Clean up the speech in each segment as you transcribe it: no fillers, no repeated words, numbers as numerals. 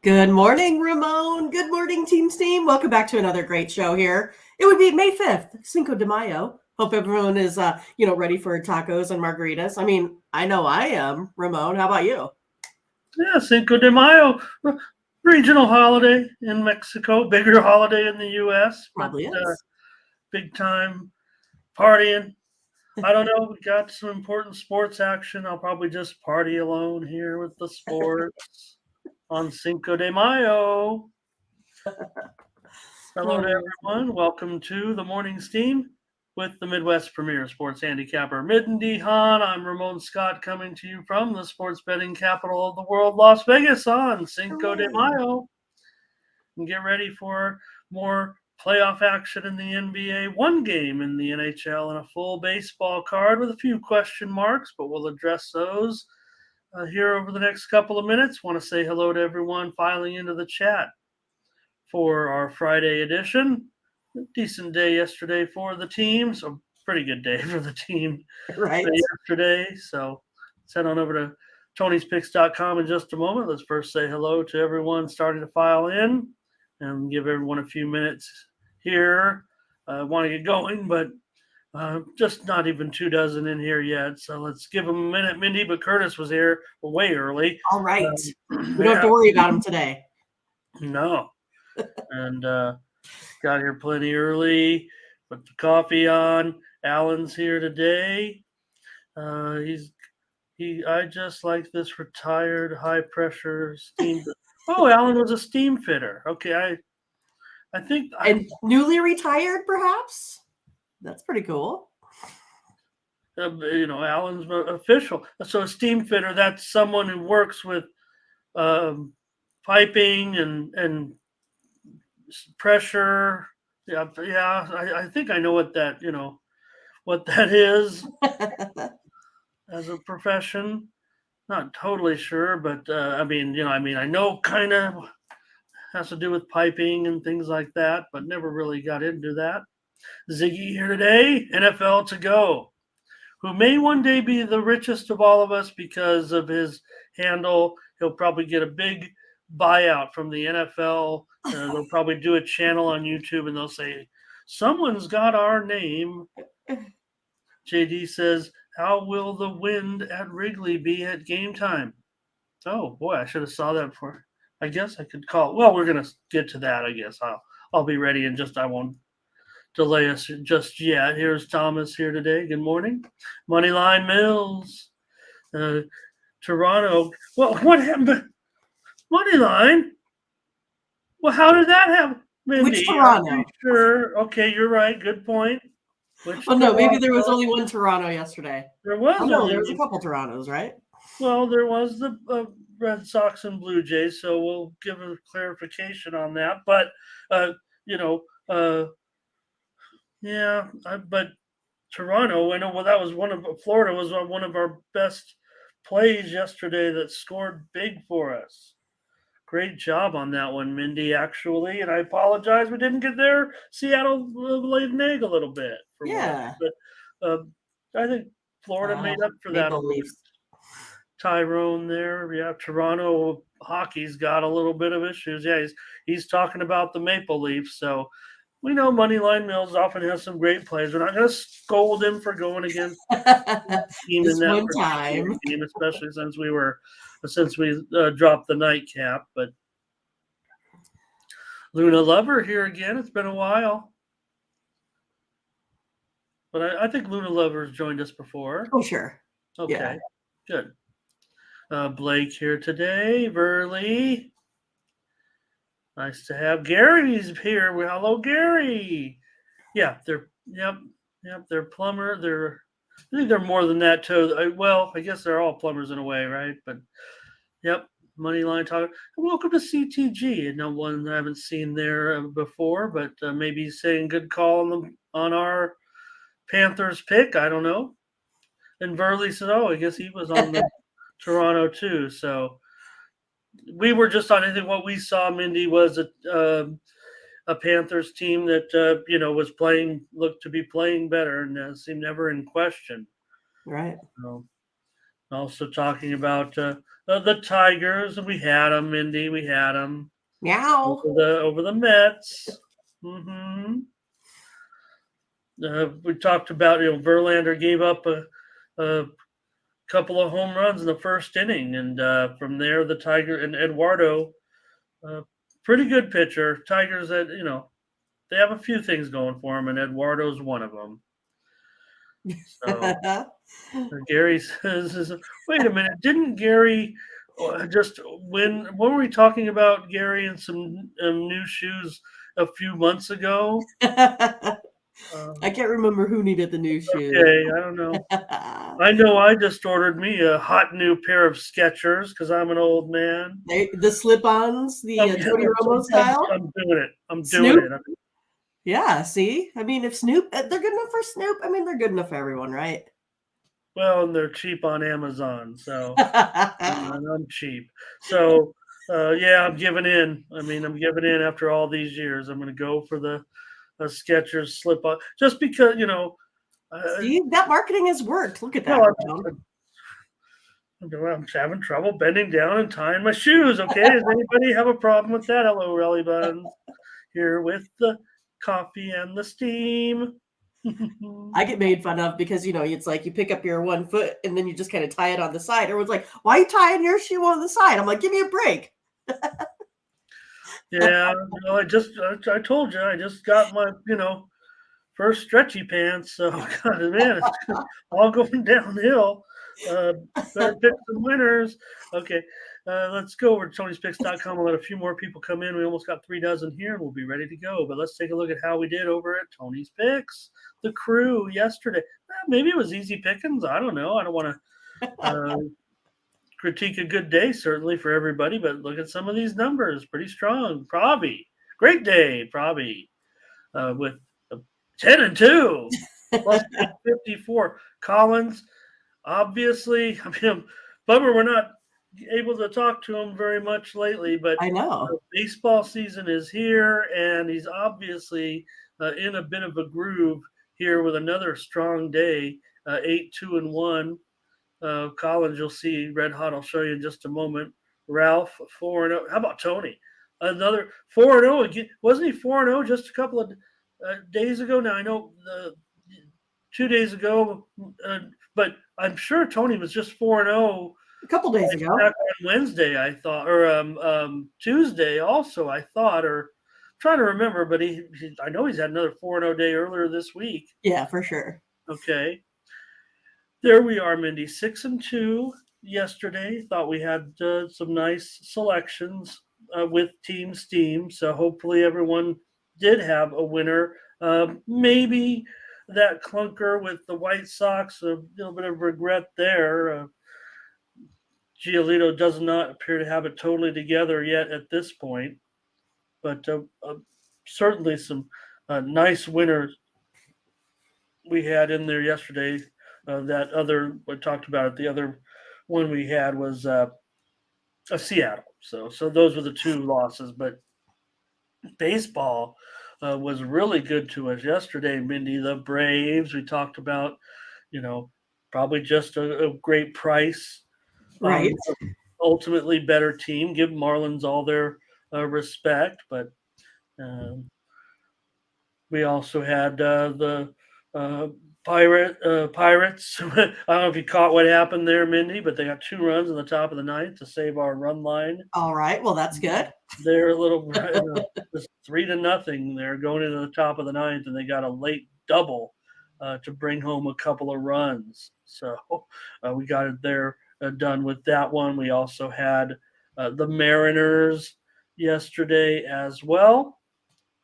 Good morning, Ramon. Good morning, Team Steam. Welcome back to another great show here. It would be May 5th, Cinco de Mayo. Hope everyone is, ready for tacos and margaritas. I mean, I know I am. Ramon, how about you? Yeah, Cinco de Mayo, regional holiday in Mexico, bigger holiday in the U.S., but Probably is. big time partying. I don't know. We got some important sports action. I'll probably just party alone here with the sports on Cinco de Mayo. Hello to Oh, everyone. Welcome to the Morning Steam with the Midwest Premier Sports Handicapper, Mindy, Hahne. I'm Ramon Scott coming to you from the sports betting capital of the world, Las Vegas, on Cinco de hooray. Mayo. And get ready for more playoff action in the NBA, one game in the NHL, and a full baseball card with a few question marks, but we'll address those here over the next couple of minutes. Want to say hello to everyone filing into the chat for our Friday edition. Decent day yesterday for the teams, a pretty good day for the team Right. yesterday. So let's head on over to Tony'sPicks.com in just a moment. Let's first say hello to everyone starting to file in and give everyone a few minutes here. I want to get going, but just not even 2 dozen in here yet. So let's give them a minute, Mindy. But Curtis was here way early. All right. We don't have Yeah, to worry about him today. no. And got here plenty early. Put the coffee on. Alan's here today. I just like this retired high pressure steam. Oh, Alan was a steam fitter. Okay, I think And newly retired, perhaps? That's pretty cool. Alan's official. So a steam fitter, that's someone who works with piping and pressure. Yeah. I think I know what that is as a profession. Not totally sure, but I know kind of has to do with piping and things like that, but never really got into that. Ziggy here today, NFL to go, who may one day be the richest of all of us because of his handle. He'll probably get a big buyout from the NFL. They'll probably do a channel on YouTube and they'll say, someone's got our name. JD says, how will the wind at Wrigley be at game time? Oh boy, I should have saw that before. I guess I could call. Well, we're gonna get to that. I guess I'll be ready in just. I won't delay us just yet. Here's Thomas here today. Good morning, Moneyline Mills, Toronto. Well, what happened? Moneyline. Well, how did that happen, Which Mindy? I'm pretty Toronto? sure. Okay, you're right. Good point. Which Oh, no, maybe there was Toronto? only one Toronto yesterday. There Oh, was no, only there was a one. couple Torontos, right? Well, there was the Red Sox and Blue Jays, so we'll give a clarification on that. But uh, you know, uh, yeah, but Toronto, I know. Well, that was Florida was one of our best plays yesterday that scored big for us. Great job on that one, Mindy. Actually, and I apologize we didn't get there. Seattle laid an egg a little bit for once, Yeah. but I think Florida made up for that a Maple little bit. Leafs. Tyrone there. Yeah, Toronto hockey's got a little bit of issues. Yeah, he's talking about the Maple Leafs. So we know Moneyline Mills often has some great plays. We're not going to scold him for going against the team in This that one particular time. game, especially since we dropped the nightcap. But Luna Lover here again. It's been a while, but I think Luna Lover's joined us before. Oh, sure. Okay, Yeah. good. Blake here today. Verley. Nice to have Gary's here. Well, hello, Gary. Yeah, they're plumber. I think they're more than that too. Well, I guess they're all plumbers in a way, right? But yep, Moneyline talk. Welcome to CTG. And no one I haven't seen there before, but maybe saying good call on our Panthers pick. I don't know. And Verley said, "Oh, I guess he was on the Toronto too." So we were just on. I think what we saw, Mindy, was a Panthers team that was looked to be playing better and seemed never in question. Right. So, also talking about the Tigers. We had them, Mindy. We had them Meow. over the Mets. We talked about Verlander gave up a couple of home runs in the first inning, and from there the Tiger and Eduardo, pretty good pitcher. Tigers that they have a few things going for them, and Eduardo's one of them. So Gary says, "Wait a minute, didn't Gary just win? What were we talking about, Gary, and some new shoes a few months ago?" I can't remember who needed the new shoes. Okay, I don't know. I know I just ordered me a hot new pair of Skechers because I'm an old man. The slip-ons, the Tony Romo style. I'm doing it. I'm Snoop? doing it. Yeah, see? I mean, if Snoop, they're good enough for Snoop. I mean, they're good enough for everyone, right? Well, and they're cheap on Amazon, so and I'm cheap. So, yeah, I'm giving in. I mean, I'm giving in after all these years. I'm going to go for the Skechers slip-on just because, See, that marketing has worked. Look at that. I'm having trouble bending down and tying my shoes. Okay, does anybody have a problem with that? Hello, Relly Buns. Here with the coffee and the steam. I get made fun of because, it's like you pick up your one foot and then you just kind of tie it on the side. Everyone's like, why are you tying your shoe on the side? I'm like, give me a break. Yeah, I told you, I just got my, first stretchy pants. So, God, man, it's all going downhill. Better pick some winners. Okay, let's go over to Tony'sPicks.com. We'll let a few more people come in. We almost got 3 dozen here, and we'll be ready to go. But let's take a look at how we did over at Tony's Picks. The crew yesterday. Maybe it was easy pickings. I don't know. I don't want to critique a good day, certainly, for everybody. But look at some of these numbers. Pretty strong. Pravi. Great day, Pravi. With 10-2. Plus 54. Collins. Obviously, I mean, bummer we're not able to talk to him very much lately, but I know. Baseball season is here, and he's obviously in a bit of a groove here with another strong day, 8-2-1. Collins, you'll see red hot. I'll show you in just a moment. Ralph 4-0. How about Tony? Another 4-0 again. Wasn't he 4-0 just a couple of days ago? Now I know 2 days ago, but I'm sure Tony was just 4-0 a couple days ago. Back on Wednesday, I thought, or Tuesday also, I thought, or I'm trying to remember, but I know he's had another 4-0 day earlier this week. Yeah, for sure. Okay. There we are, Mindy. 6-2 yesterday. Thought we had some nice selections with Team Steam. So hopefully everyone did have a winner. Maybe that clunker with the White Sox, a little bit of regret there. Giolito does not appear to have it totally together yet at this point. But certainly some nice winners we had in there yesterday. That other, we talked about it, the other one we had was Seattle. So those were the 2 losses. But baseball was really good to us yesterday, Mindy. The Braves, we talked about, probably just a great price. Right. Ultimately better team. Give Marlins all their respect. But we also had the Pirates. I don't know if you caught what happened there, Mindy, but they got 2 runs in the top of the 9th to save our run line. All right. Well, that's good. They're a little 3-0. They're going into the top of the 9th, and they got a late double to bring home a couple of runs. So we got it there done with that one. We also had the Mariners yesterday as well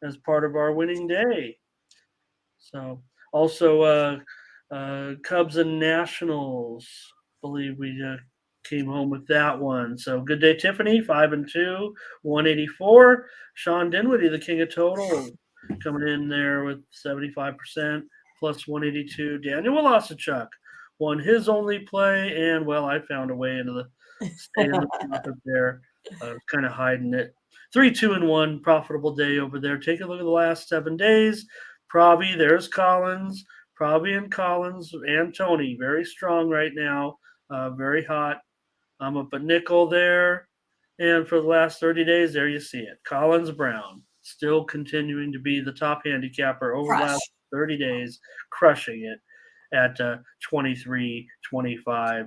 as part of our winning day. So also Cubs and Nationals, believe we came home with that one. So good day, Tiffany, 5-2, 184. Sean Dinwiddie, the king of total, coming in there with 75% plus 182. Daniel Wolasachuk won his only play, and well, I found a way into the stay in the pocket there. Kind of hiding it. 3-2-1, profitable day over there. Take a look at the last 7 days. Pravi, there's Collins. Pravi and Collins and Tony, very strong right now, very hot. I'm up a nickel there. And for the last 30 days, there you see it. Collins Brown still continuing to be the top handicapper over the Crush. last 30 days, crushing it at 23, 25.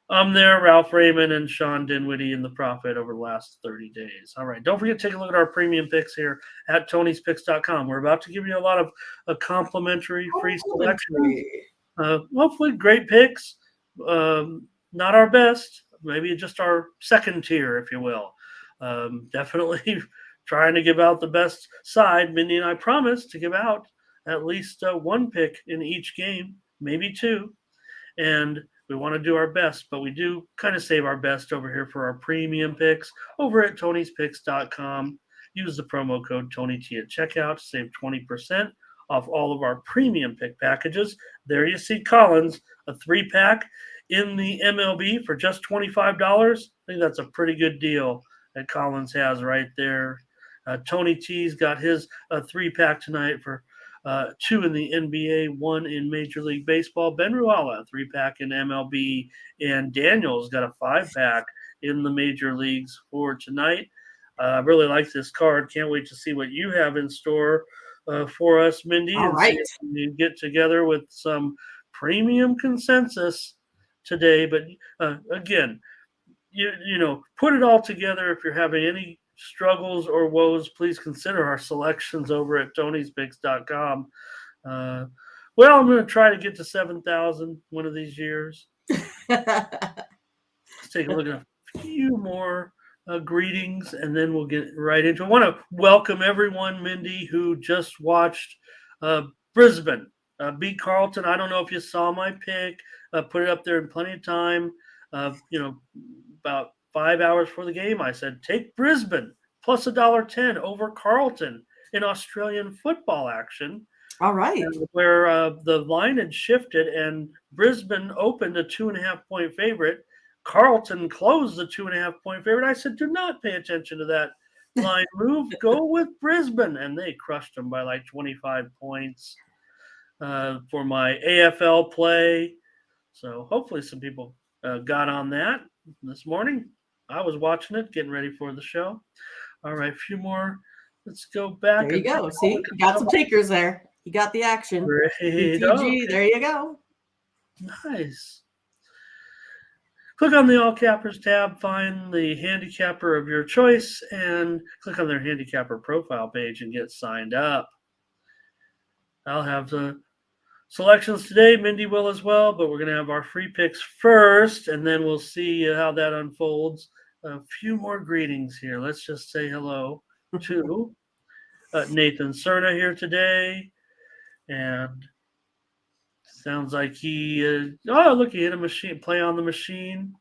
I'm there, Ralph Raymond and Sean Dinwiddie in the profit over the last 30 days. All right. Don't forget to take a look at our premium picks here at Tony'sPicks.com. We're about to give you a lot of complimentary free selections. Hopefully, great picks. Not our best, maybe just our second tier, if you will. Definitely trying to give out the best side. Mindy and I promised to give out at least one pick in each game, maybe two. And we want to do our best, but we do kind of save our best over here for our premium picks over at Tony'sPicks.com. Use the promo code TonyT at checkout to save 20% off all of our premium pick packages. There you see Collins, a 3-pack in the MLB for just $25. I think that's a pretty good deal that Collins has right there. Tony T's got his 3-pack tonight for 2 in the NBA, 1 in Major League Baseball. Ben Ruala, 3-pack in MLB, and Daniel's got a 5-pack in the major leagues for tonight. I really like this card. Can't wait to see what you have in store for us, Mindy. All and right. see if we get together with some premium consensus today. But again, you know, put it all together. If you're having any struggles or woes, please consider our selections over at Tony'sPicks.com. Well, I'm going to try to get to 7,000 one of these years. Let's take a look at a few more greetings, and then we'll get right into it. I want to welcome everyone, Mindy, who just watched Brisbane beat Carlton. I don't know if you saw my pick. Put it up there in plenty of time. You know, about 5 hours before the game, I said, take Brisbane plus $1.10 over Carlton in Australian football action. All right. Where the line had shifted and Brisbane opened a 2.5-point favorite. Carlton closed the 2.5-point favorite. I said, do not pay attention to that line move. Go with Brisbane. And they crushed them by like 25 points for my AFL play. So hopefully some people got on that this morning. I was watching it, getting ready for the show. All right, a few more. Let's go back. There you go. See, you got some takers there. You got the action. Great. BTG, there you go. Nice. Click on the All Cappers tab, find the handicapper of your choice, and click on their handicapper profile page and get signed up. I'll have the selections today. Mindy will as well, but we're going to have our free picks first, and then we'll see how that unfolds. A few more greetings here. Let's just say hello to Nathan Cerna here today. And sounds like he look, he hit a machine, play on the machine.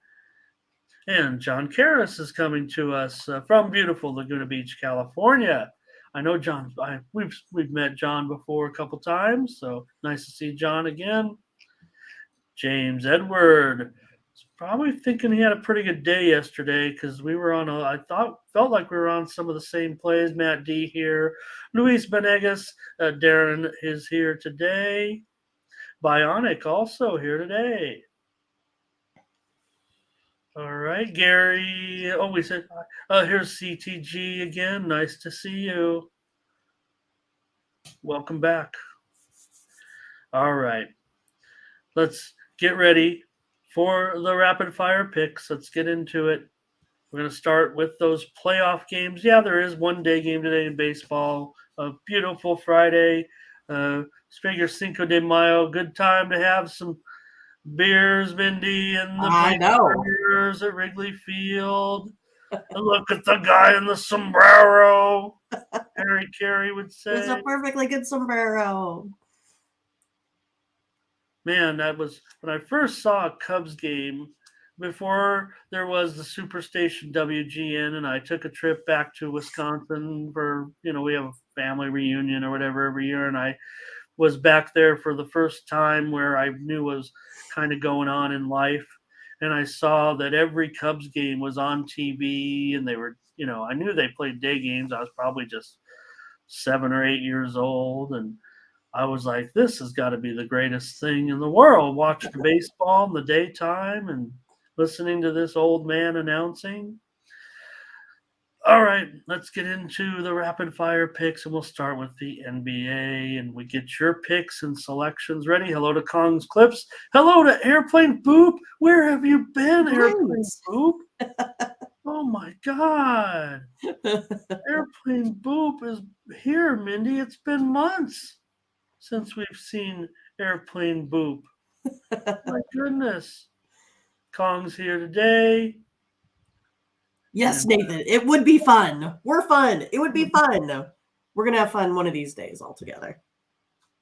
And John Karras is coming to us from beautiful Laguna Beach, California. I know John. We've met John before a couple times, so nice to see John again. James Edward is probably thinking he had a pretty good day yesterday because we were on felt like we were on some of the same plays. Matt D here, Luis Benegas, Darren is here today. Bionic also here today. All right, Gary. Oh, we said here's CTG again. Nice to see you. Welcome back. All right. Let's get ready for the rapid fire picks. Let's get into it. We're going to start with those playoff games. Yeah, there is one day game today in baseball. A beautiful Friday. Figure Cinco de Mayo. Good time to have some beers, Mindy, and the beers at Wrigley Field. Look at the guy in the sombrero. Harry Carey would say. It's a perfectly good sombrero. Man, that was when I first saw a Cubs game before there was the Superstation WGN, and I took a trip back to Wisconsin for, we have a family reunion or whatever every year, and I was back there for the first time where I knew what was kind of going on in life. And I saw that every Cubs game was on TV, and they were, I knew they played day games. I was probably just 7 or 8 years old, and I was like, this has got to be the greatest thing in the world, watching baseball in the daytime. And listening to this old man announcing. All right, let's get into the rapid fire picks, and we'll start with the NBA. And we get your picks and selections ready. Hello to Kong's Clips. Hello to Airplane Boop. Where have you been, Airplane Boop? Oh my God. Airplane Boop is here, Mindy. It's been months since we've seen Airplane Boop. My goodness. Kong's here today. Yes, Nathan, it would be fun. We're fun. It would be fun. We're going to have fun one of these days all together.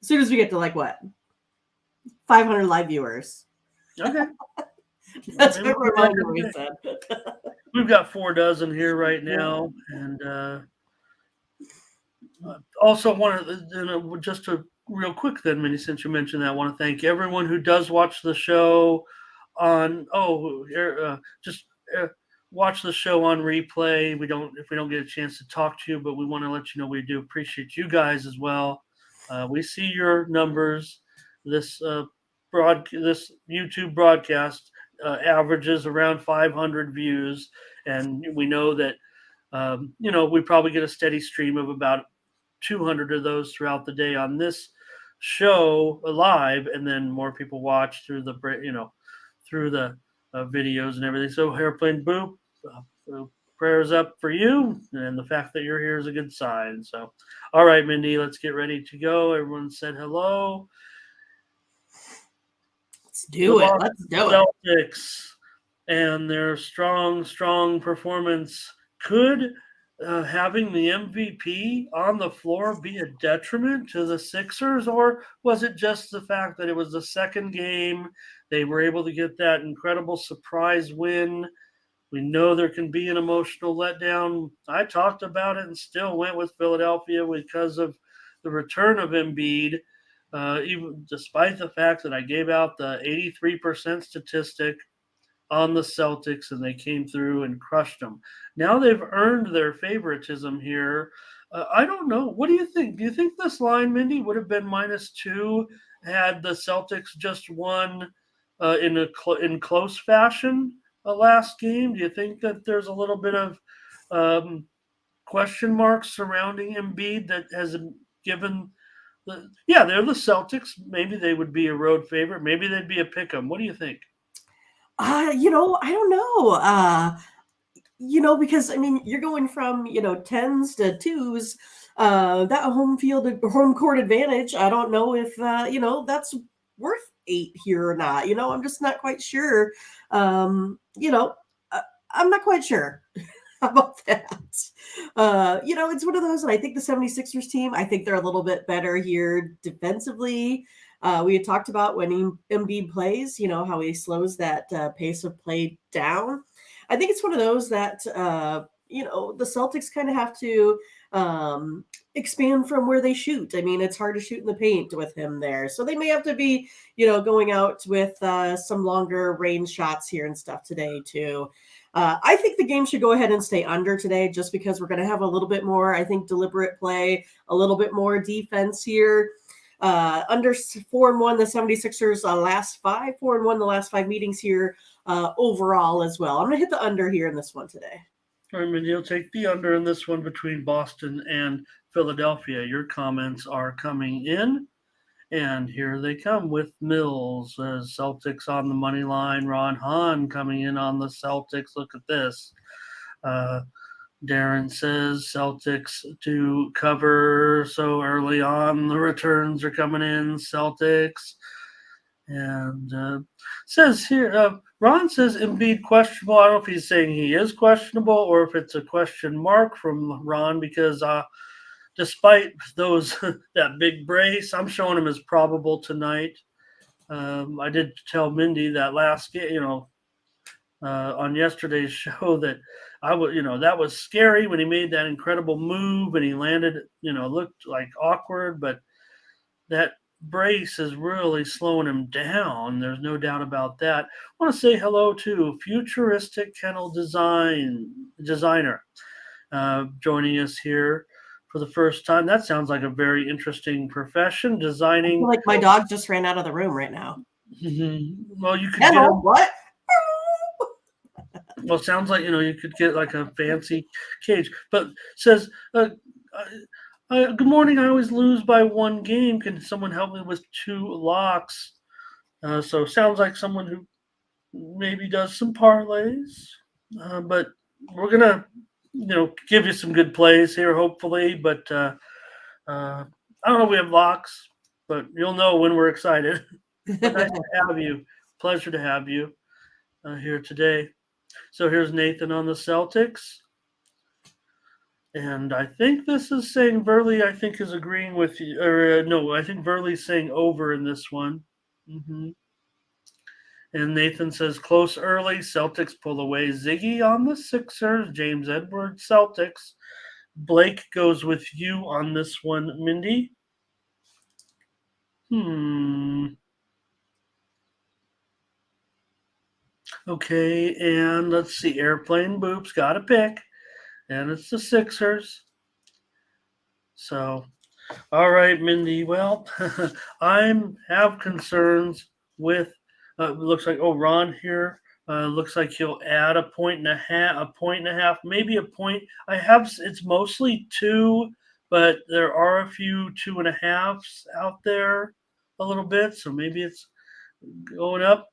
As soon as we get to 500 live viewers. Okay. That's what reminder we said. We've got 4 dozen here right now. And also just a real quick then, Minnie, since you mentioned that, I want to thank everyone who does watch the show on, watch the show on replay. If we don't get a chance to talk to you, but we want to let you know we do appreciate you guys as well. We see your numbers. This YouTube broadcast averages around 500 views, and we know that we probably get a steady stream of about 200 of those throughout the day on this show live, and then more people watch through the videos and everything. So Airplane Boop, prayers up for you, and the fact that you're here is a good sign. So, all right, Mindy, let's get ready to go. Everyone said hello. Let's do it. Let's do it. Celtics and their strong performance. Could having the MVP on the floor be a detriment to the Sixers, or was it just the fact that it was the second game? They were able to get that incredible surprise win. We know there can be an emotional letdown. I talked about it and still went with Philadelphia because of the return of Embiid, even despite the fact that I gave out the 83% statistic on the Celtics, and they came through and crushed them. Now they've earned their favoritism here. I don't know. What do you think? Do you think this line, Mindy, would have been -2 had the Celtics just won in close fashion last game? Do you think that there's a little bit of question marks surrounding Embiid that has given they're the Celtics. Maybe they would be a road favorite. Maybe they'd be a pick 'em. What do you think? I don't know. Because you're going from 10s to 2s. That home court advantage. I don't know if that's worth 8 here or not. I'm just not quite sure. I'm not quite sure about that. It's one of those, and I think the 76ers team, I think they're a little bit better here defensively. We had talked about when Embiid plays, how he slows that pace of play down. I think it's one of those that, the Celtics kind of have to expand from where they shoot. It's hard to shoot in the paint with him there. So they may have to be, going out with some longer range shots here and stuff today too. I think the game should go ahead and stay under today just because we're going to have a little bit more, I think, deliberate play, a little bit more defense here. Under 4-1, the 76ers last 5, 4-1 the last 5 meetings here overall as well. I'm going to hit the under here in this one today. All right, Mindy, you'll take the under in this one between Boston and Philadelphia. Your comments are coming in, and here they come with Mills. Celtics on the money line. Ron Hahn coming in on the Celtics. Look at this. Darren says Celtics to cover so early on. The returns are coming in. Celtics. And says here, Ron says Embiid questionable. I don't know if he's saying he is questionable or if it's a question mark from Ron because despite those that big brace, I'm showing him as probable tonight. I did tell Mindy that last game, on yesterday's show that that was scary when he made that incredible move and he landed, looked like awkward, but that brace is really slowing him down. There's no doubt about that. I want to say hello to Futuristic Kennel Designer joining us here for the first time. That sounds like a very interesting profession, designing. I feel like my dog just ran out of the room right now. Well, you could Hello, what? Well, it sounds like you could get like a fancy cage, but says, "Good morning. I always lose by one game. Can someone help me with two locks?" So sounds like someone who maybe does some parlays, but we're gonna give you some good plays here, hopefully. But I don't know if we have locks, but you'll know when we're excited. But nice to have you. Pleasure to have you here today. So here's Nathan on the Celtics. And I think this is saying Burley, I think, is agreeing with you. Or no, I think Burley's saying over in this one. And Nathan says close early. Celtics pull away. Ziggy on the Sixers. James Edwards, Celtics. Blake goes with you on this one, Mindy. Okay, and let's see. Airplane Boops got a pick, and it's the Sixers. So, all right, Mindy. Well, I have concerns with. Looks like Ron here. Looks like he'll add a point and a half, maybe a point. It's mostly two, but there are a few 2.5s out there, a little bit. So maybe it's going up.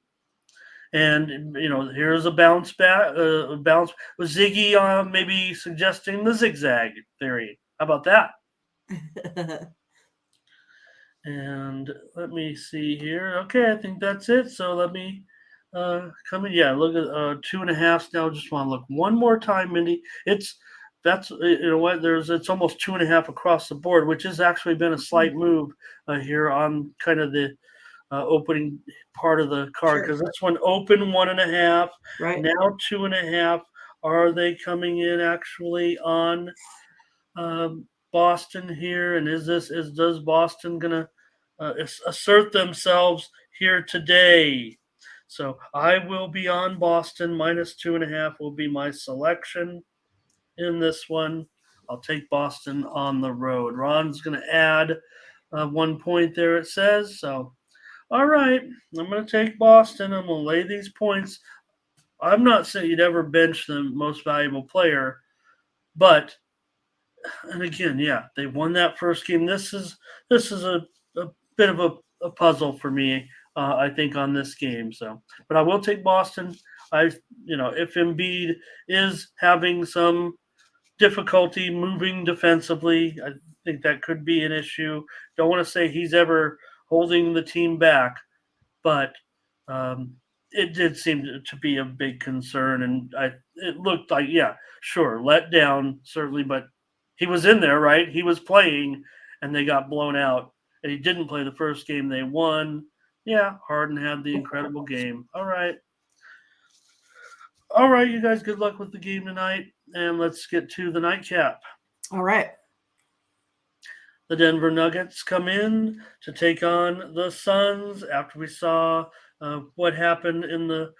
And here's a bounce back, bounce with Ziggy maybe suggesting the zigzag theory. How about that? And let me see here. Okay, I think that's it. So let me come in. Yeah, look at 2.5 now. Just want to look one more time, Mindy. That's what it's almost 2.5 across the board, which has actually been a slight move here on kind of the opening part of the card, because this one opened 1.5, right now 2.5. Are they coming in actually on Boston here? And does Boston gonna assert themselves here today? So I will be on Boston. Minus 2.5 will be my selection in this one. I'll take Boston on the road. Ron's gonna add 1 point there, it says. So all right, I'm going to take Boston. I'm going to lay these points. I'm not saying you'd ever bench the most valuable player, but and again, yeah, they won that first game. This is a bit of a puzzle for me, I think, on this game. So, but I will take Boston. If Embiid is having some difficulty moving defensively, I think that could be an issue. Don't want to say he's ever holding the team back, but it did seem to be a big concern, and it looked like, yeah, sure, let down certainly, but he was in there, right? He was playing, and they got blown out, and he didn't play the first game they won. Yeah, Harden had the incredible game. All right, you guys. Good luck with the game tonight, and let's get to the nightcap. All right. The Denver Nuggets come in to take on the Suns after we saw what happened in the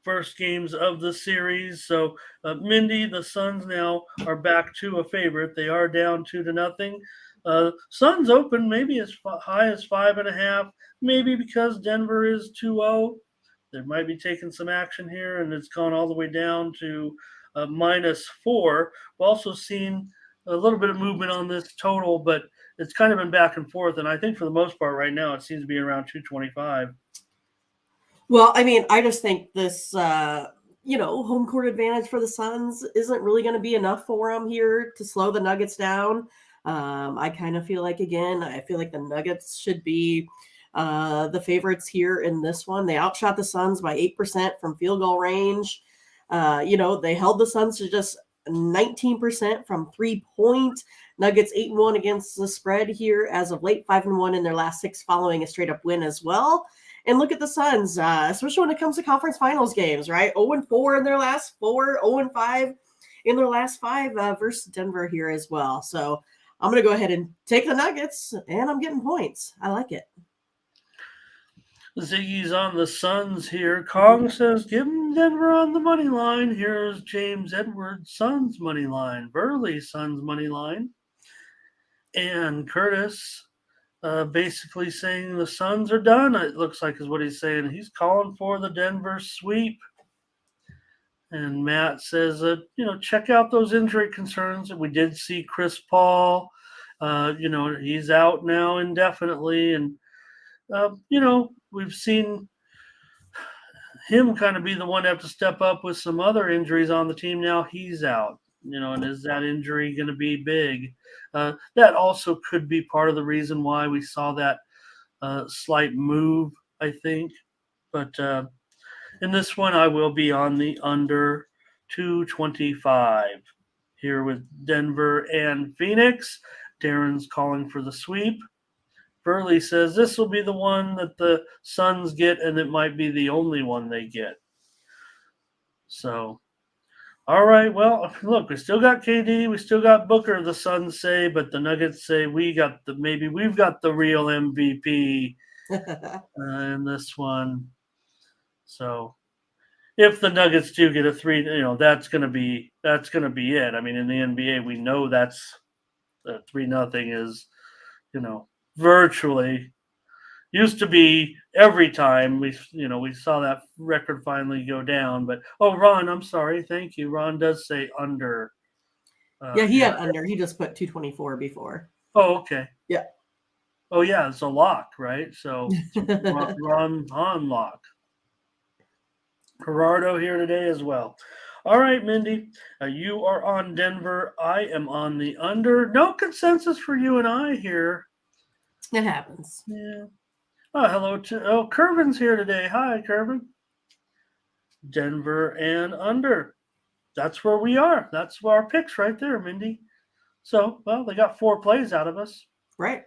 first games of the series. So, Mindy, the Suns now are back to a favorite. They are down 2-0. Suns open maybe as high as 5.5, maybe because Denver is 2-0. They might be taking some action here, and it's gone all the way down to -4. We've also seen a little bit of movement on this total, but it's kind of been back and forth. And I think for the most part right now, it seems to be around 225. Well, I mean, I just think this, home court advantage for the Suns isn't really going to be enough for them here to slow the Nuggets down. I kind of feel like, again, the Nuggets should be the favorites here in this one. They outshot the Suns by 8% from field goal range. They held the Suns to just 19% from 3-point. Nuggets 8-1 against the spread here as of late, 5-1 in their last 6 following a straight up win as well. And look at the Suns, especially when it comes to conference finals games, right? 0-4 in their last 4, 0-5 in their last 5 versus Denver here as well. So I'm going to go ahead and take the Nuggets, and I'm getting points. I like it. Ziggy's on the Suns here. Kong says, give him Denver on the money line. Here's James Edwards, Suns money line. Burley, Suns money line. And Curtis basically saying the Suns are done, it looks like is what he's saying. He's calling for the Denver sweep. And Matt says that, check out those injury concerns. We did see Chris Paul. He's out now indefinitely. And, we've seen him kind of be the one to have to step up with some other injuries on the team. Now he's out, and is that injury going to be big? That also could be part of the reason why we saw that slight move, I think. But in this one, I will be on the under 225 here with Denver and Phoenix. Darren's calling for the sweep. Burley says this will be the one that the Suns get, and it might be the only one they get. So, all right. Well, look, we still got KD, we still got Booker. The Suns say, but the Nuggets say we've got the real MVP in this one. So, if the Nuggets do get a 3, that's gonna be it. I mean, in the NBA, we know that's 3-0 is, virtually. Used to be every time we saw that record finally go down. But Ron, I'm sorry, thank you. Ron does say under. Yeah, he had under. He just put 224 before. Oh, okay. Yeah. Oh, yeah, it's a lock, right? So Ron on lock. Gerardo here today as well. All right, Mindy, you are on Denver. I am on the under. No consensus for you and I here. It happens. Yeah. Oh, hello to Curvin's here today. Hi, Curvin. Denver and under. That's where we are. That's our picks right there, Mindy. So, well, they got 4 plays out of us. Right.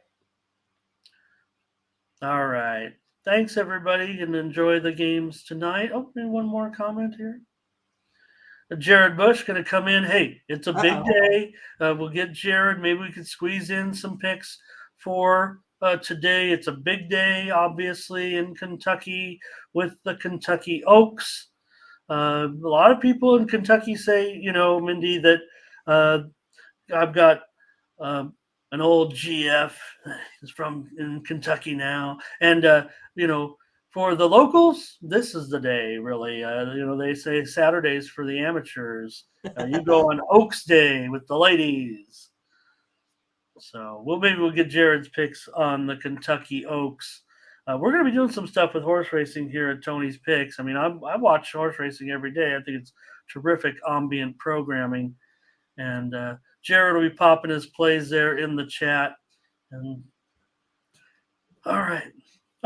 All right. Thanks, everybody, and enjoy the games tonight. Oh, maybe one more comment here. Jared Bush going to come in. Hey, it's a big day. We'll get Jared. Maybe we could squeeze in some picks for today. It's a big day, obviously, in Kentucky with the Kentucky Oaks. A lot of people in Kentucky say, Mindy, that I've got an old GF is from in Kentucky now. And, for the locals, this is the day, really. They say Saturdays for the amateurs. You go on Oaks Day with the ladies. So maybe we'll get Jared's picks on the Kentucky Oaks. We're going to be doing some stuff with horse racing here at Tony's Picks. I mean, I watch horse racing every day. I think it's terrific ambient programming. And Jared will be popping his plays there in the chat. And all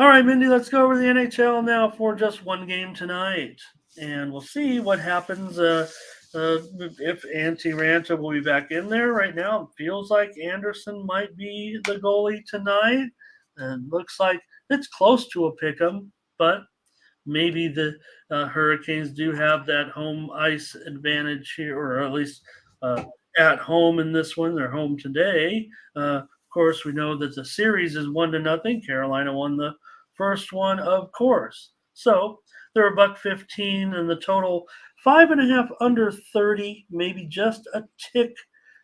right, Mindy, let's go over the NHL now for just one game tonight. And we'll see what happens if Antti Ranta will be back in there. Right now, it feels like Anderson might be the goalie tonight. And looks like it's close to a pick'em, but maybe the Hurricanes do have that home ice advantage here, or at least at home in this one. They're home today. Of course, we know that the series is 1-0. Carolina won the first one, of course. So they're $1.15, and the total 5.5 under 30, maybe just a tick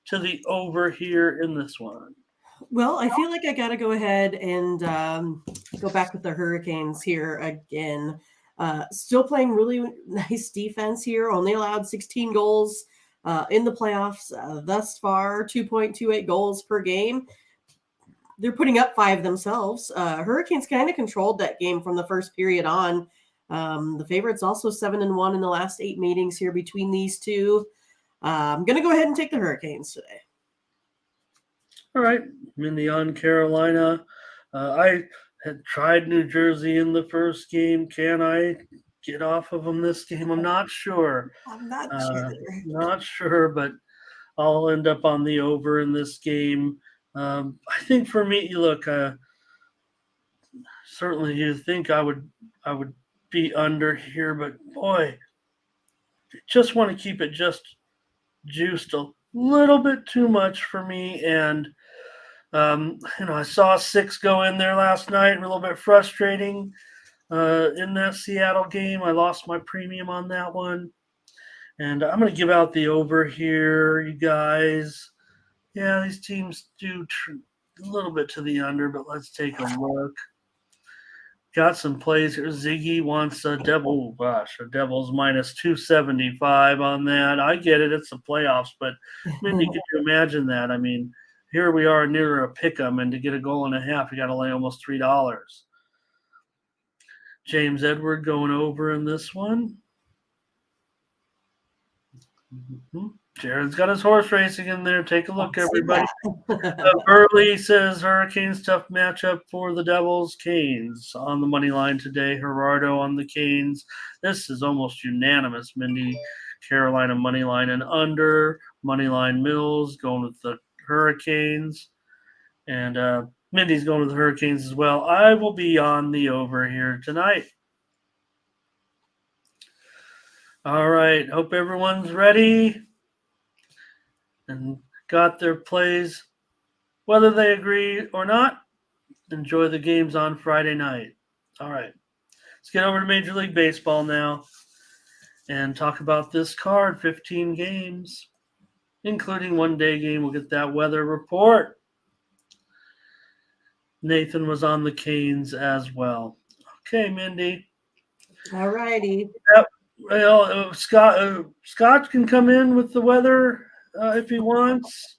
to the over here in this one. Well, I feel like I got to go ahead and go back with the Hurricanes here again. Still playing really nice defense here. Only allowed 16 goals in the playoffs thus far, 2.28 goals per game. They're putting up 5 themselves. Hurricanes kind of controlled that game from the first period on. The favorites also 7-1 in the last 8 meetings here between these two. I'm going to go ahead and take the Hurricanes today. All right, Mindy on Carolina. I had tried New Jersey in the first game. Can I get off of them this game? I'm not sure. I'm not sure. Not sure, but I'll end up on the over in this game. I think for me, look, certainly you think I would be under here, but boy, just want to keep it just juiced a little bit too much for me. And I saw 6 go in there last night. A little bit frustrating in that Seattle game. I lost my premium on that one. And I'm going to give out the over here, you guys. Yeah, these teams do a little bit to the under, but let's take a look. got some plays here. Ziggy wants a Devils minus 275 on that. I get it. It's the playoffs, but Mindy, could you imagine that? I mean, here we are near a pick 'em, and to get a goal and a half, you got to lay almost $3. James Edward going over in this one. Mm-hmm. Jared's got his horse racing in there. Take a look, everybody. Burley says Hurricanes tough matchup for the Devils. Canes on the money line today. Gerardo on the Canes. This is almost unanimous. Mindy, Carolina money line and under. Money line Mills going with the Hurricanes. And Mindy's going with the Hurricanes as well. I will be on the over here tonight. All right. Hope everyone's ready and got their plays. Whether they agree or not, enjoy the games on Friday night. All right. Let's get over to Major League Baseball now and talk about this card. 15 games, including one-day game. We'll get that weather report. Nathan was on the Canes as well. Okay, Mindy. All righty. Yep. Well, Scott can come in with the weather if he wants.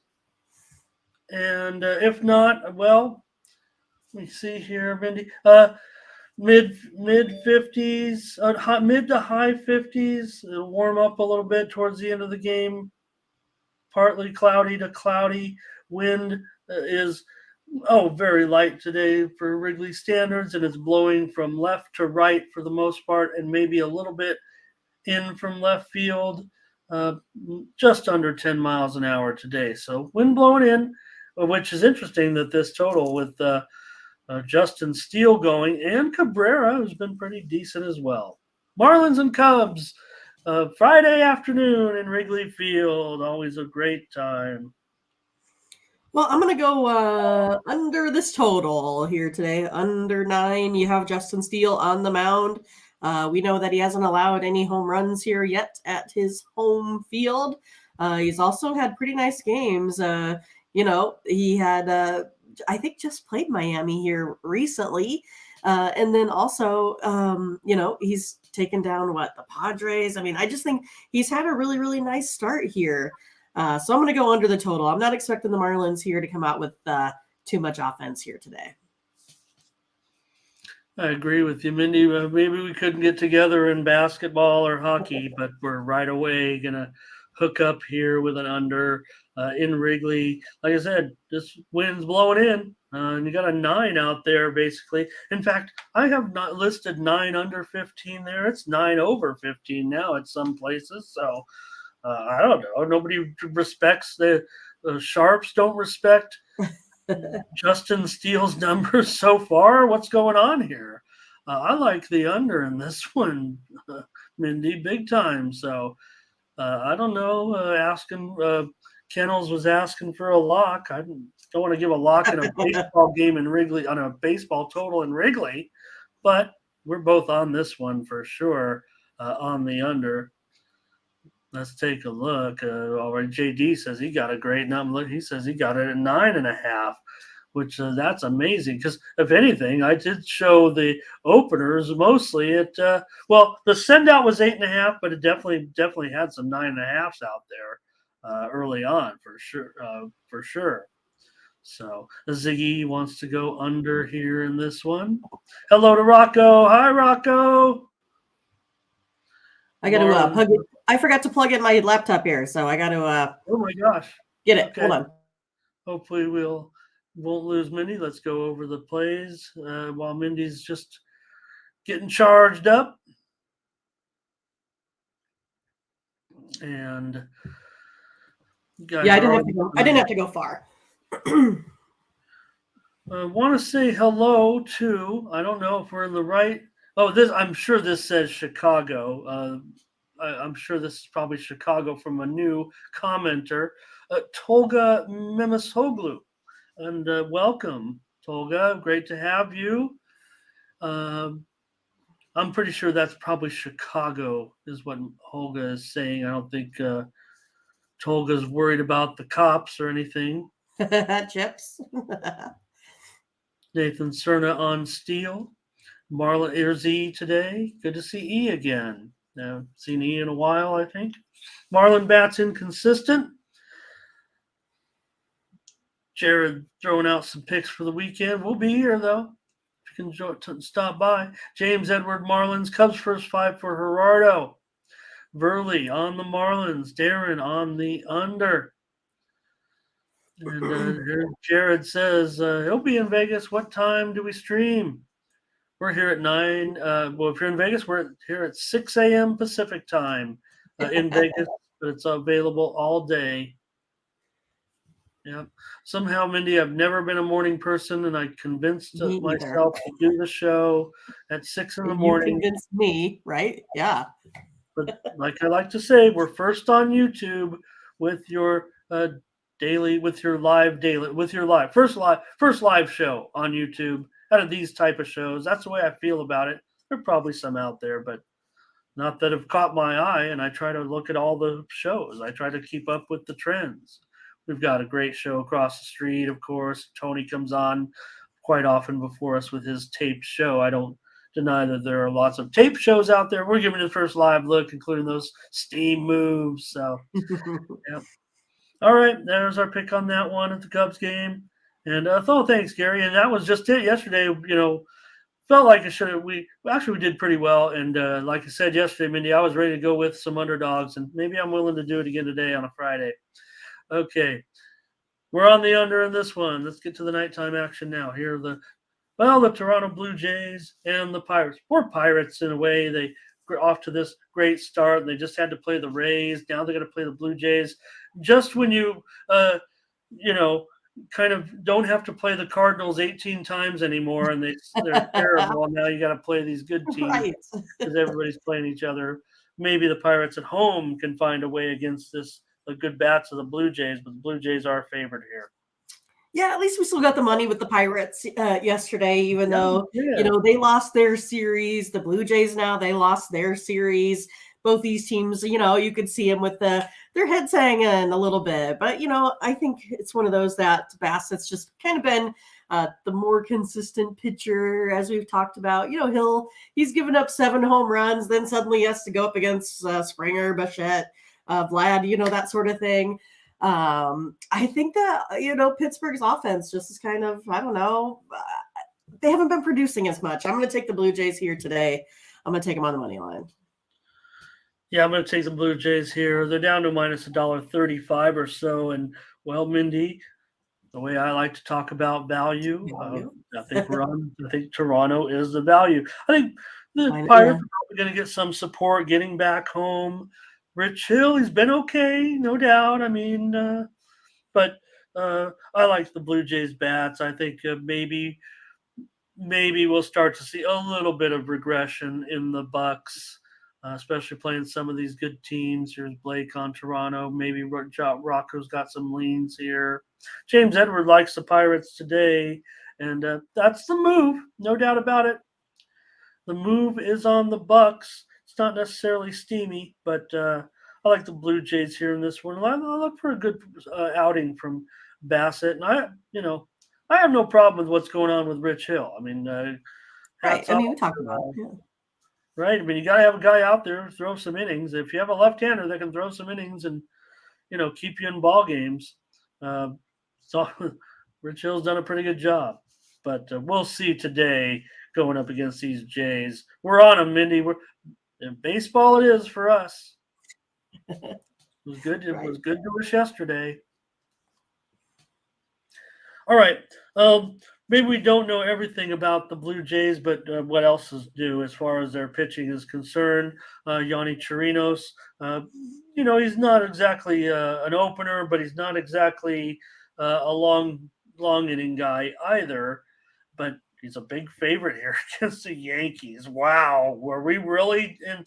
And if not, well, let me see here, Mindy. Mid 50s, mid to high 50s. It'll warm up a little bit towards the end of the game. Partly cloudy to cloudy. Wind is very light today for Wrigley standards, and it's blowing from left to right for the most part, and maybe a little bit in from left field. Just under 10 miles an hour today. So wind blowing in, which is interesting that this total with Justin Steele going and Cabrera, who's been pretty decent as well. Marlins and Cubs, Friday afternoon in Wrigley Field. Always a great time. Well, I'm going to go under this total here today. Under 9, you have Justin Steele on the mound. We know that he hasn't allowed any home runs here yet at his home field. He's also had pretty nice games. He had, I think, just played Miami here recently. And then also, he's taken down the Padres. I mean, I just think he's had a really, really nice start here. So I'm going to go under the total. I'm not expecting the Marlins here to come out with too much offense here today. I agree with you, Mindy. Maybe we couldn't get together in basketball or hockey, but we're right away going to hook up here with an under in Wrigley. Like I said, this wind's blowing in, and you got a 9 out there, basically. In fact, I have not listed 9 under 15 there. It's 9 over 15 now at some places. So I don't know. Nobody respects the Sharps don't respect Justin Steele's numbers so far. What's going on here? I like the under in this one, Mindy, big time. So I don't know. Kennels was asking for a lock. I don't want to give a lock in a baseball game in Wrigley, on a baseball total in Wrigley, but we're both on this one for sure, on the under. Let's take a look. All right, JD says he got a great number. He says he got it at 9.5, which that's amazing. Because if anything, I did show the openers mostly at the send out was 8.5, but it definitely had some 9.5s out there early on for sure. So Ziggy wants to go under here in this one. Hello to Rocco. Hi, Rocco. I got to plug it. I forgot to plug in my laptop here, so I got to. Oh my gosh! Get it. Okay. Hold on. Hopefully won't lose Mindy. Let's go over the plays while Mindy's just getting charged up. And I didn't have to go far. I want to say hello to. I don't know if we're in the right. Oh, I'm sure this says Chicago. I'm sure this is probably Chicago from a new commenter, Tolga Memesoglu. And welcome, Tolga. Great to have you. I'm pretty sure that's probably Chicago is what Holga is saying. I don't think Tolga's worried about the cops or anything. Chips. Nathan Cerna on Steele. Marlon, here's E today. Good to see E again. Seen E in a while, I think. Marlon bats inconsistent. Jared throwing out some picks for the weekend. We'll be here, though. If you can stop by. James Edward Marlins, Cubs first five for Gerardo. Verley on the Marlins. Darren on the under. And here Jared says, he'll be in Vegas. What time do we stream? We're here at 9. Well, if you're in Vegas, we're here at 6 a.m. Pacific time in Vegas, but it's available all day. Yeah. Somehow, Mindy, I've never been a morning person, and I convinced myself to do the show at 6 in the morning. You convinced me, right? Yeah. But like I like to say, we're first on YouTube with your first live show on YouTube out of these type of shows. That's the way I feel about it. There are probably some out there, but not that have caught my eye. And I try to look at all the shows. I try to keep up with the trends. We've got a great show across the street, of course. Tony comes on quite often before us with his taped show. I don't deny that there are lots of tape shows out there. We're giving the first live look, including those steam moves. So, yeah. All right, there's our pick on that one at the Cubs game. And thanks, Gary. And that was just it yesterday. Felt like it should have. We did pretty well. And like I said yesterday, Mindy, I was ready to go with some underdogs, and maybe I'm willing to do it again today on a Friday. Okay, we're on the under in this one. Let's get to the nighttime action now. Here are the Toronto Blue Jays and the Pirates. Poor Pirates in a way. They were off to this great start. They just had to play the Rays. Now they're going to play the Blue Jays. Just when you, kind of don't have to play the Cardinals 18 times anymore, and they're terrible. And now you got to play these good teams because everybody's playing each other. Maybe the Pirates at home can find a way against the good bats of the Blue Jays, but the Blue Jays are favored here. Yeah, at least we still got the money with the Pirates yesterday, even though, they lost their series. The Blue Jays now, they lost their series. Both these teams, you could see them with their heads hanging a little bit. But, I think it's one of those that Bassett's just kind of been the more consistent pitcher, as we've talked about. He's given up 7 home runs, then suddenly he has to go up against Springer, Bichette, Vlad, that sort of thing. I think that, Pittsburgh's offense just is kind of, I don't know, they haven't been producing as much. I'm going to take the Blue Jays here today. I'm going to take them on the money line. Yeah, I'm going to take the Blue Jays here. They're down to minus $1.35 or so. And, well, Mindy, the way I like to talk about value, I think Toronto is the value. I think the Pirates are probably going to get some support getting back home. Rich Hill, he's been okay, no doubt. I mean, but I like the Blue Jays bats. I think maybe we'll start to see a little bit of regression in the Bucks, especially playing some of these good teams. Here's Blake on Toronto. Maybe Rocco's got some leans here. James Edward likes the Pirates today, and that's the move, no doubt about it. The move is on the Bucks. It's not necessarily steamy, but I like the Blue Jays here in this one. I look for a good outing from Bassett, and I have no problem with what's going on with Rich Hill. I mean, right? I mean, we talked about it. Yeah. Right. I mean, you got to have a guy out there throw some innings. If you have a left-hander that can throw some innings and keep you in ball games, so Rich Hill's done a pretty good job. But we'll see today going up against these Jays. We're on them, Mindy. In baseball, it is for us. It was good. It was good to us yesterday. All right. Maybe we don't know everything about the Blue Jays, but what else is new as far as their pitching is concerned? Yonny Chirinos, he's not exactly an opener, but he's not exactly a long inning guy either. But he's a big favorite here against the Yankees. Wow, were we really? And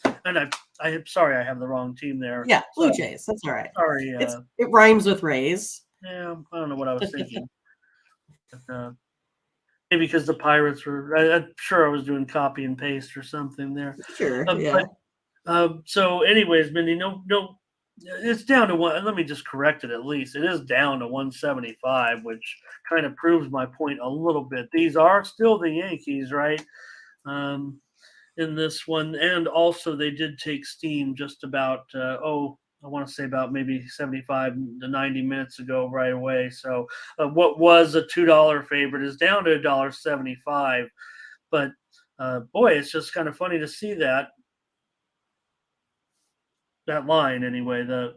I'm sorry, I have the wrong team there. Yeah, Blue Jays. That's all right. Sorry, it rhymes with Rays. Yeah, I don't know what I was thinking. But, maybe because the Pirates were. I'm sure I was doing copy and paste or something there. Sure. Yeah. So, anyways, Mindy, no, it's down to one. Let me just correct it. At least it is down to 175, which kind of proves my point a little bit. These are still the Yankees, right? in this one, and also they did take steam just about I want to say about maybe 75 to 90 minutes ago right away. So what was a $2 favorite is down to $1.75. But boy, it's just kind of funny to see that line anyway. The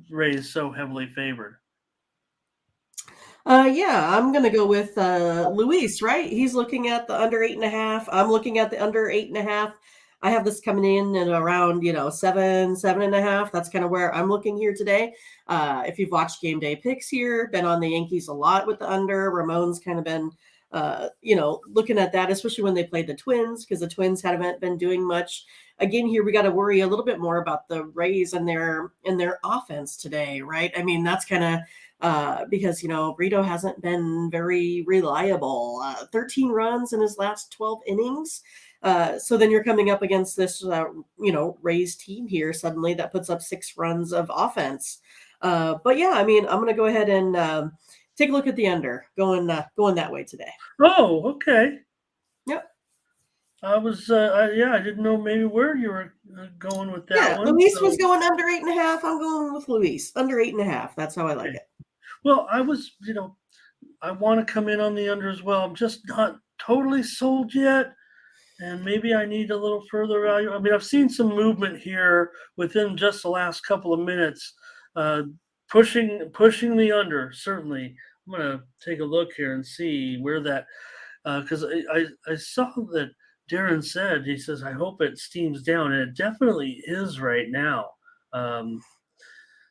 Rays so heavily favored. Yeah, I'm gonna go with Luis, right? He's looking at the under 8.5. I'm looking at the under 8.5. I have this coming in at around, 7.5. That's kind of where I'm looking here today. If you've watched Game Day Picks here, been on the Yankees a lot with the under. Ramon's kind of been, looking at that, especially when they played the Twins, because the Twins haven't been doing much. Again, here we got to worry a little bit more about the Rays and their offense today, right? I mean, that's kind of because Brito hasn't been very reliable. 13 runs in his last 12 innings. So then you're coming up against this, Rays team here suddenly that puts up 6 runs of offense. But yeah, I mean, I'm going to go ahead and take a look at the under going that way today. Oh, okay. Yep. I was, I didn't know maybe where you were going with that Yeah, one. Luis was going under 8.5. I'm going with Luis under 8.5. That's how I like it. Well, I was, I want to come in on the under as well. I'm just not totally sold yet. And maybe I need a little further value. I mean, I've seen some movement here within just the last couple of minutes, pushing the under. Certainly, I'm going to take a look here and see where that. Because I saw that Darren said, he says, I hope it steams down, and it definitely is right now.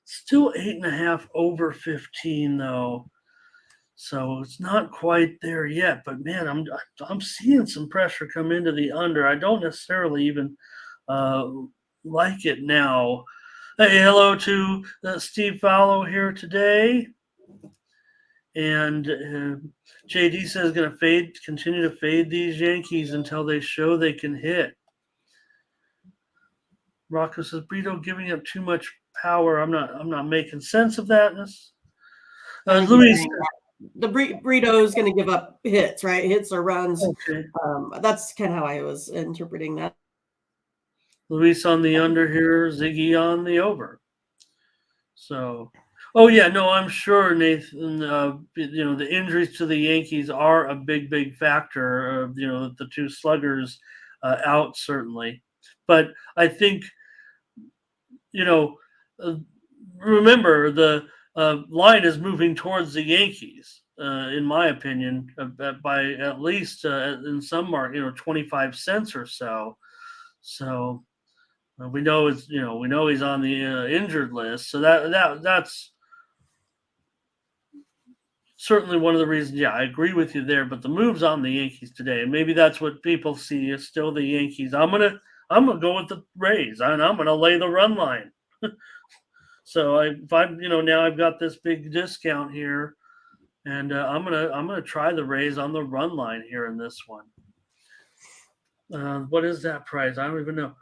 Still 8.5 over 15 though. So it's not quite there yet, but man, I'm seeing some pressure come into the under. I don't necessarily even like it now. Hey, hello to Steve Fallow here today, and JD says going to continue to fade these Yankees until they show they can hit. Rocco says Brito giving up too much power. I'm not making sense of that. Luis. The Brito is going to give up hits, right? Hits or runs. Okay. That's kind of how I was interpreting that. Luis on the under here, Ziggy on the over. So, oh yeah, no, I'm sure Nathan. The injuries to the Yankees are a big factor. The 2 sluggers out certainly, but I think remember the line is moving towards the Yankees, in my opinion, by at least in some mark, 25 cents or so. So we know he's on the injured list. So that's certainly one of the reasons. Yeah, I agree with you there. But the move's on the Yankees today, and maybe that's what people see is still the Yankees. I'm gonna go with the Rays, and I'm gonna lay the run line. So now I've got this big discount here, and I'm gonna try the Rays on the run line here in this one. What is that price? I don't even know.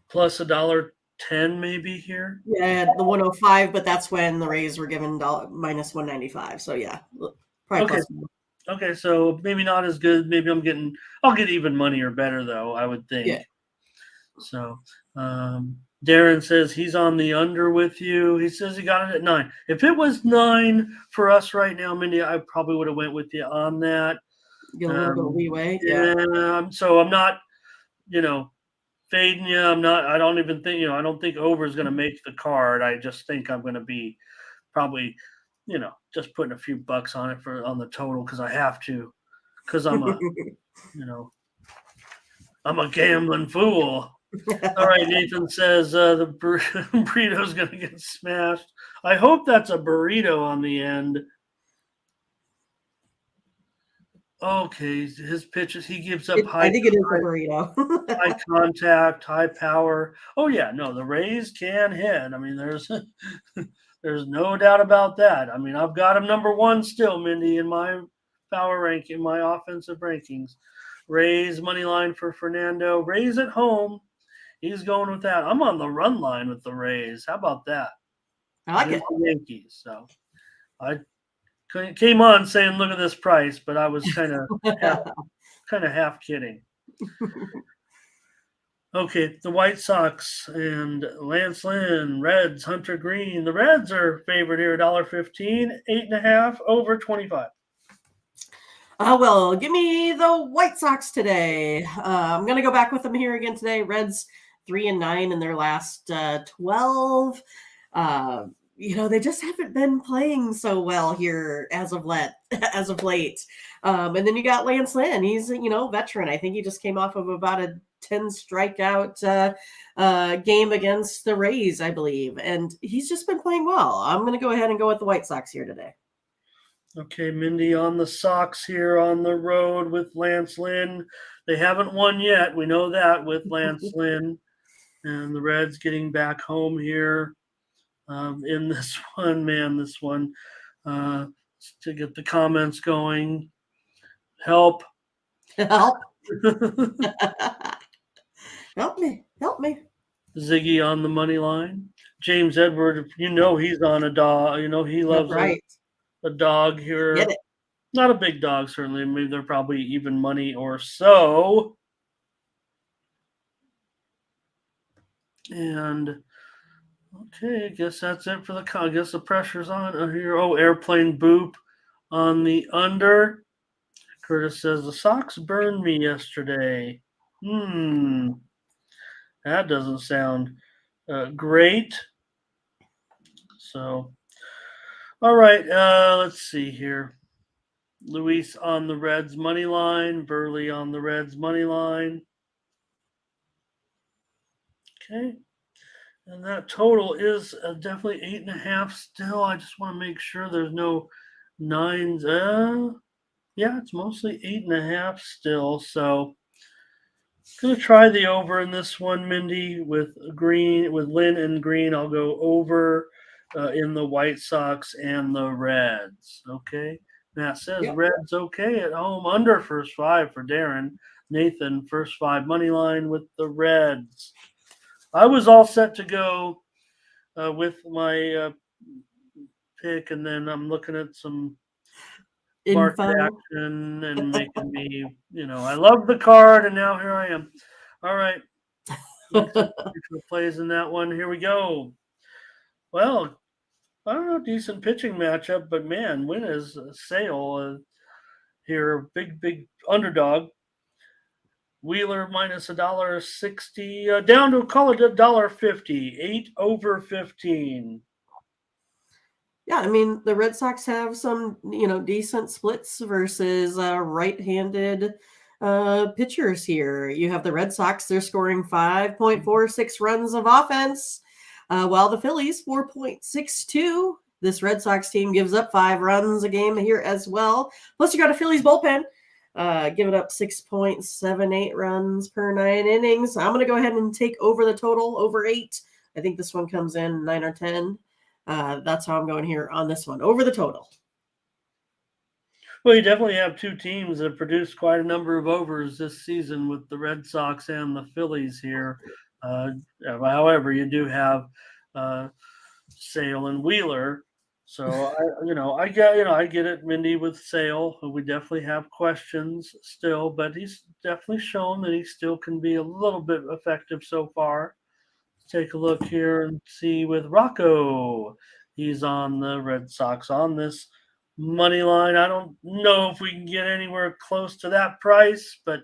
Plus $1.10 maybe here. Yeah, the 105, but that's when the Rays were given minus 195. So yeah, okay. Okay, so maybe not as good. Maybe I'll get even money or better though. I would think. Yeah. So Darren says he's on the under with you. He says he got it at 9. If it was 9 for us right now, Mindy, I probably would have went with you on that. Get a little bit of leeway. Yeah. So I'm not, fading you. I'm not. I don't even think. I don't think over is going to make the card. I just think I'm going to be probably, just putting a few bucks on it on the total because I have to, because I'm a, I'm a gambling fool. All right, Nathan says the burrito's going to get smashed. I hope that's a burrito on the end. Okay, his pitches, he gives up high. I think it is a burrito. High contact, high power. Oh yeah, no, the Rays can hit. I mean, there's no doubt about that. I mean, I've got him number 1 still, Mindy, in my power ranking, my offensive rankings. Rays money line for Fernando. Rays at home. He's going with that. I'm on the run line with the Rays. How about that? I like it. Yankees. So I came on saying, "Look at this price," but I was kind of half kidding. Okay, the White Sox and Lance Lynn, Reds, Hunter Green. The Reds are favored here, $1.15, 8.5, over 25. Well, give me the White Sox today. I'm going to go back with them here again today. Reds 3-9 in their last 12. They just haven't been playing so well here as of late. And then you got Lance Lynn. He's veteran. I think he just came off of about a 10 strikeout game against the Rays, I believe, and he's just been playing well. I'm going to go ahead and go with the White Sox here today. Okay, Mindy on the Sox here on the road with Lance Lynn. They haven't won yet. We know that with Lance Lynn. And the Reds getting back home here in this one. Man, this one to get the comments going. Help. Help. Help me. Ziggy on the money line. James Edward, he's on a dog. He loves Right. a dog here. Get it. Not a big dog, certainly. Maybe they're probably even money or so. And okay, I guess that's it for I guess the pressure's on here. Oh, airplane boop on the under. Curtis says the Sox burned me yesterday. That doesn't sound great. So, all right, let's see here. Luis on the Reds money line. Burley on the Reds money line. Okay. And that total is definitely 8.5 still. I just want to make sure there's no nines. Yeah, it's mostly 8.5 still. So gonna try the over in this one, Mindy, with Lynn and Green. I'll go over in the White Sox and the Reds. Okay. Matt says Yep. Reds okay at home, under first 5 for Darren. Nathan, first 5 money line with the Reds. I was all set to go with my pick, and then I'm looking at some market action and making me, I love the card, and now here I am. All right. Plays in that one. Here we go. Well, I don't know, decent pitching matchup, but man, win is Sale here, big underdog. Wheeler minus $1.60, down to call it $1.50, 8 over 15. Yeah, I mean, the Red Sox have some, decent splits versus right-handed pitchers here. You have the Red Sox, they're scoring 5.46 runs of offense, while the Phillies, 4.62. This Red Sox team gives up 5 runs a game here as well. Plus, you got a Phillies bullpen giving up 6.78 runs per 9 innings. I'm going to go ahead and take over the total, over 8. I think this one comes in 9 or 10. That's how I'm going here on this one, over the total. Well, you definitely have two teams that have produced quite a number of overs this season with the Red Sox and the Phillies here. However, you do have Sale and Wheeler. So I get it, Mindy, with Sale. We definitely have questions still, but he's definitely shown that he still can be a little bit effective so far. Let's take a look here and see with Rocco. He's on the Red Sox on this money line. I don't know if we can get anywhere close to that price, but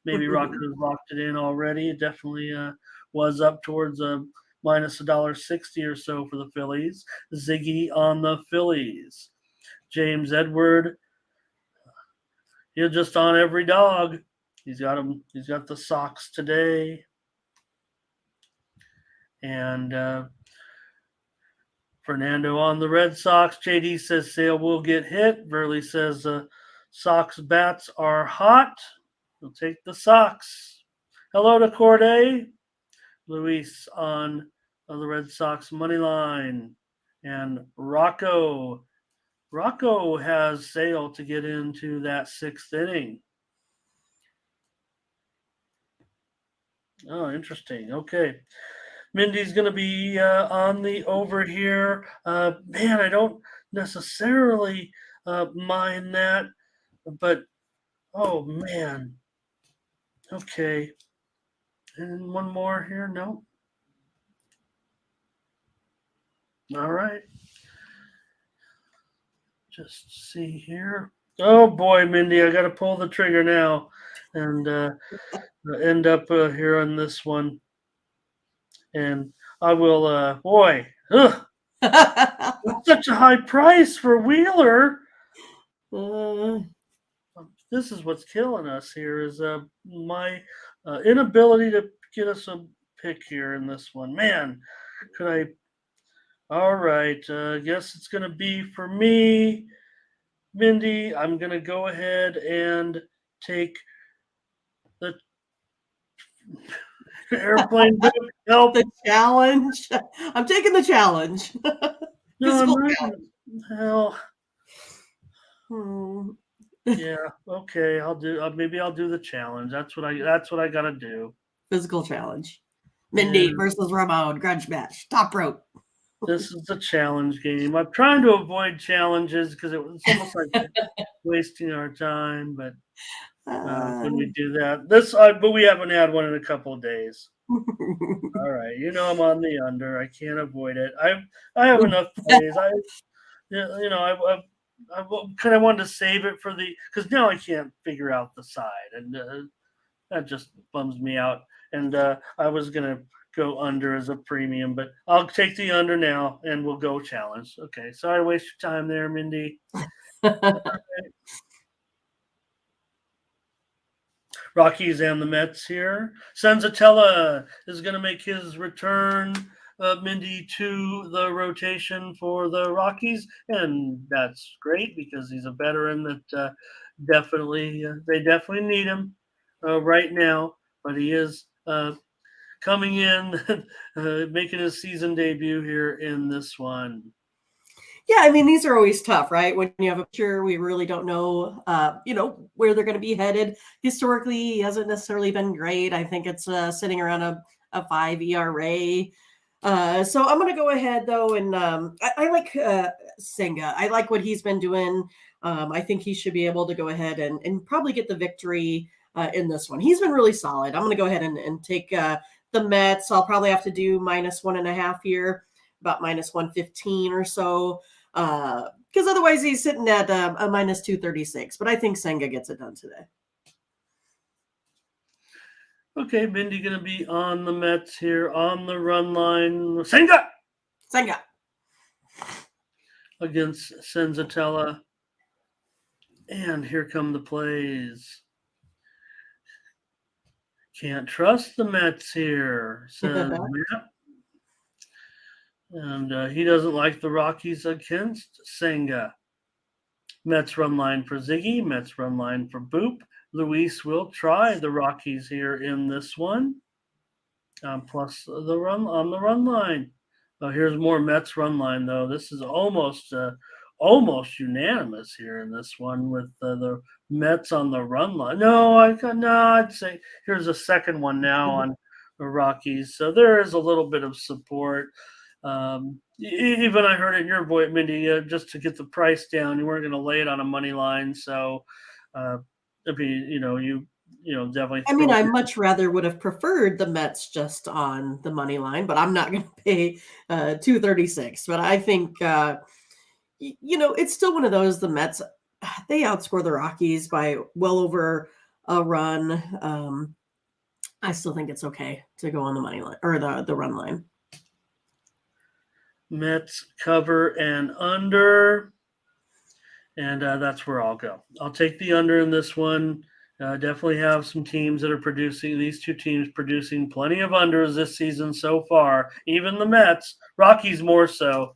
maybe Rocco's locked it in already. It definitely was up towards minus $1.60 or so for the Phillies. Ziggy on the Phillies. James Edward, he's just on every dog. He's got him. He's got the Sox today. And Fernando on the Red Sox. JD says Sale will get hit. Burley says Sox bats are hot. We'll take the Sox. Hello to Corday. Luis on the Red Sox money line. And Rocco. Rocco has Sale to get into that 6th inning. Oh, interesting. Okay. Mindy's going to be on the over here. Man, I don't necessarily mind that, but oh man. Okay. And one more here. No. All right. Just see here. Oh boy, Mindy, I got to pull the trigger now, and end up here on this one. And I will. Boy, ugh, that's such a high price for Wheeler. This is what's killing us here. Is my inability to get us a pick here in this one. Man, could I? All right. Guess it's gonna be for me. Mindy, I'm going to go ahead and take the airplane boot. Help. The challenge. I'm taking the challenge. No, I'm Physical not. challenge. Hell, Hmm. yeah. Okay, I'll do. Maybe I'll do the challenge. That's what I got to do. Physical challenge. Yeah, Mindy versus Ramon. Grudge match. Top rope. this is the challenge game. I'm trying to avoid challenges because it's almost like wasting our time. But when we do that, but we haven't had one in a couple of days. All right, I'm on the under. I can't avoid it. I have enough plays. I kind of wanted to save it for because now I can't figure out the side, and that just bums me out. And I was gonna go under as a premium, but I'll take the under now, and we'll go challenge. Okay, sorry to waste your time there, Mindy. Rockies and the Mets here. Senzatella is going to make his return, Mindy, to the rotation for the Rockies, and that's great because he's a veteran that they definitely need him right now. But he is coming in, making his season debut here in this one. Yeah, I mean, these are always tough, right? When you have a pitcher, we really don't know, where they're going to be headed. Historically, he hasn't necessarily been great. I think it's sitting around a 5 ERA. So I'm going to go ahead, though, and I like Senga. I like what he's been doing. I think he should be able to go ahead and probably get the victory in this one. He's been really solid. I'm going to go ahead and take the Mets. I'll probably have to do -1.5 here, about -115 or so. Because otherwise he's sitting at a -236. But I think Senga gets it done today. Okay, Mindy going to be on the Mets here on the run line. Senga against Senzatella. And here come the plays. Can't trust the Mets here, says Matt. And he doesn't like the Rockies against Senga. Mets run line for Ziggy. Mets run line for Boop. Luis will try the Rockies here in this one. Plus the run on the run line. Here's more Mets run line though. This is almost unanimous here in this one with the Mets on the run line. No, I'd say here's a second one now on the Rockies. So there is a little bit of support. Even I heard in your voice, Mindy, just to get the price down, you weren't going to lay it on a money line. So it'd be, definitely. I mean, I much rather would have preferred the Mets just on the money line, but I'm not going to pay 236. But I think it's still one of those. The Mets, they outscore the Rockies by well over a run. I still think it's okay to go on the money line or the run line. Mets cover and under, and that's where I'll go. I'll take the under in this one. Definitely have some teams that are producing, these two teams producing plenty of unders this season so far. Even the Mets, Rockies more so,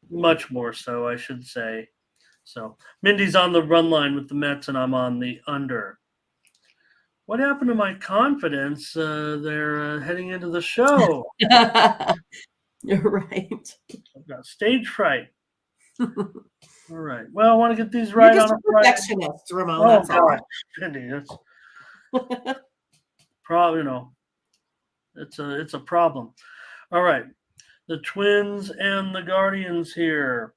much more so, I should say. So Mindy's on the run line with the Mets, and I'm on the under. What happened to my confidence there heading into the show? You're right. I've got stage fright. All right. Well, I want to get these right. You're just on a perfectionist, Ramon. Oh, that's all. Mindy, that's probably it's a problem. All right, the Twins and the Guardians here.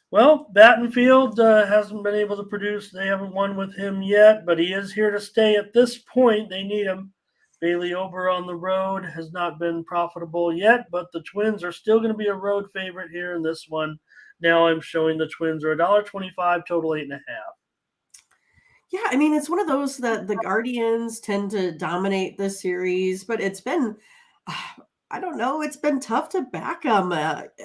Well, Battenfield hasn't been able to produce. They haven't won with him yet, but he is here to stay at this point. They need him. Bailey Ober on the road has not been profitable yet, but the Twins are still going to be a road favorite here in this one. Now I'm showing the Twins are $1.25, total 8.5. Yeah, I mean, it's one of those that the Guardians tend to dominate this series, but it's been, I don't know, it's been tough to back them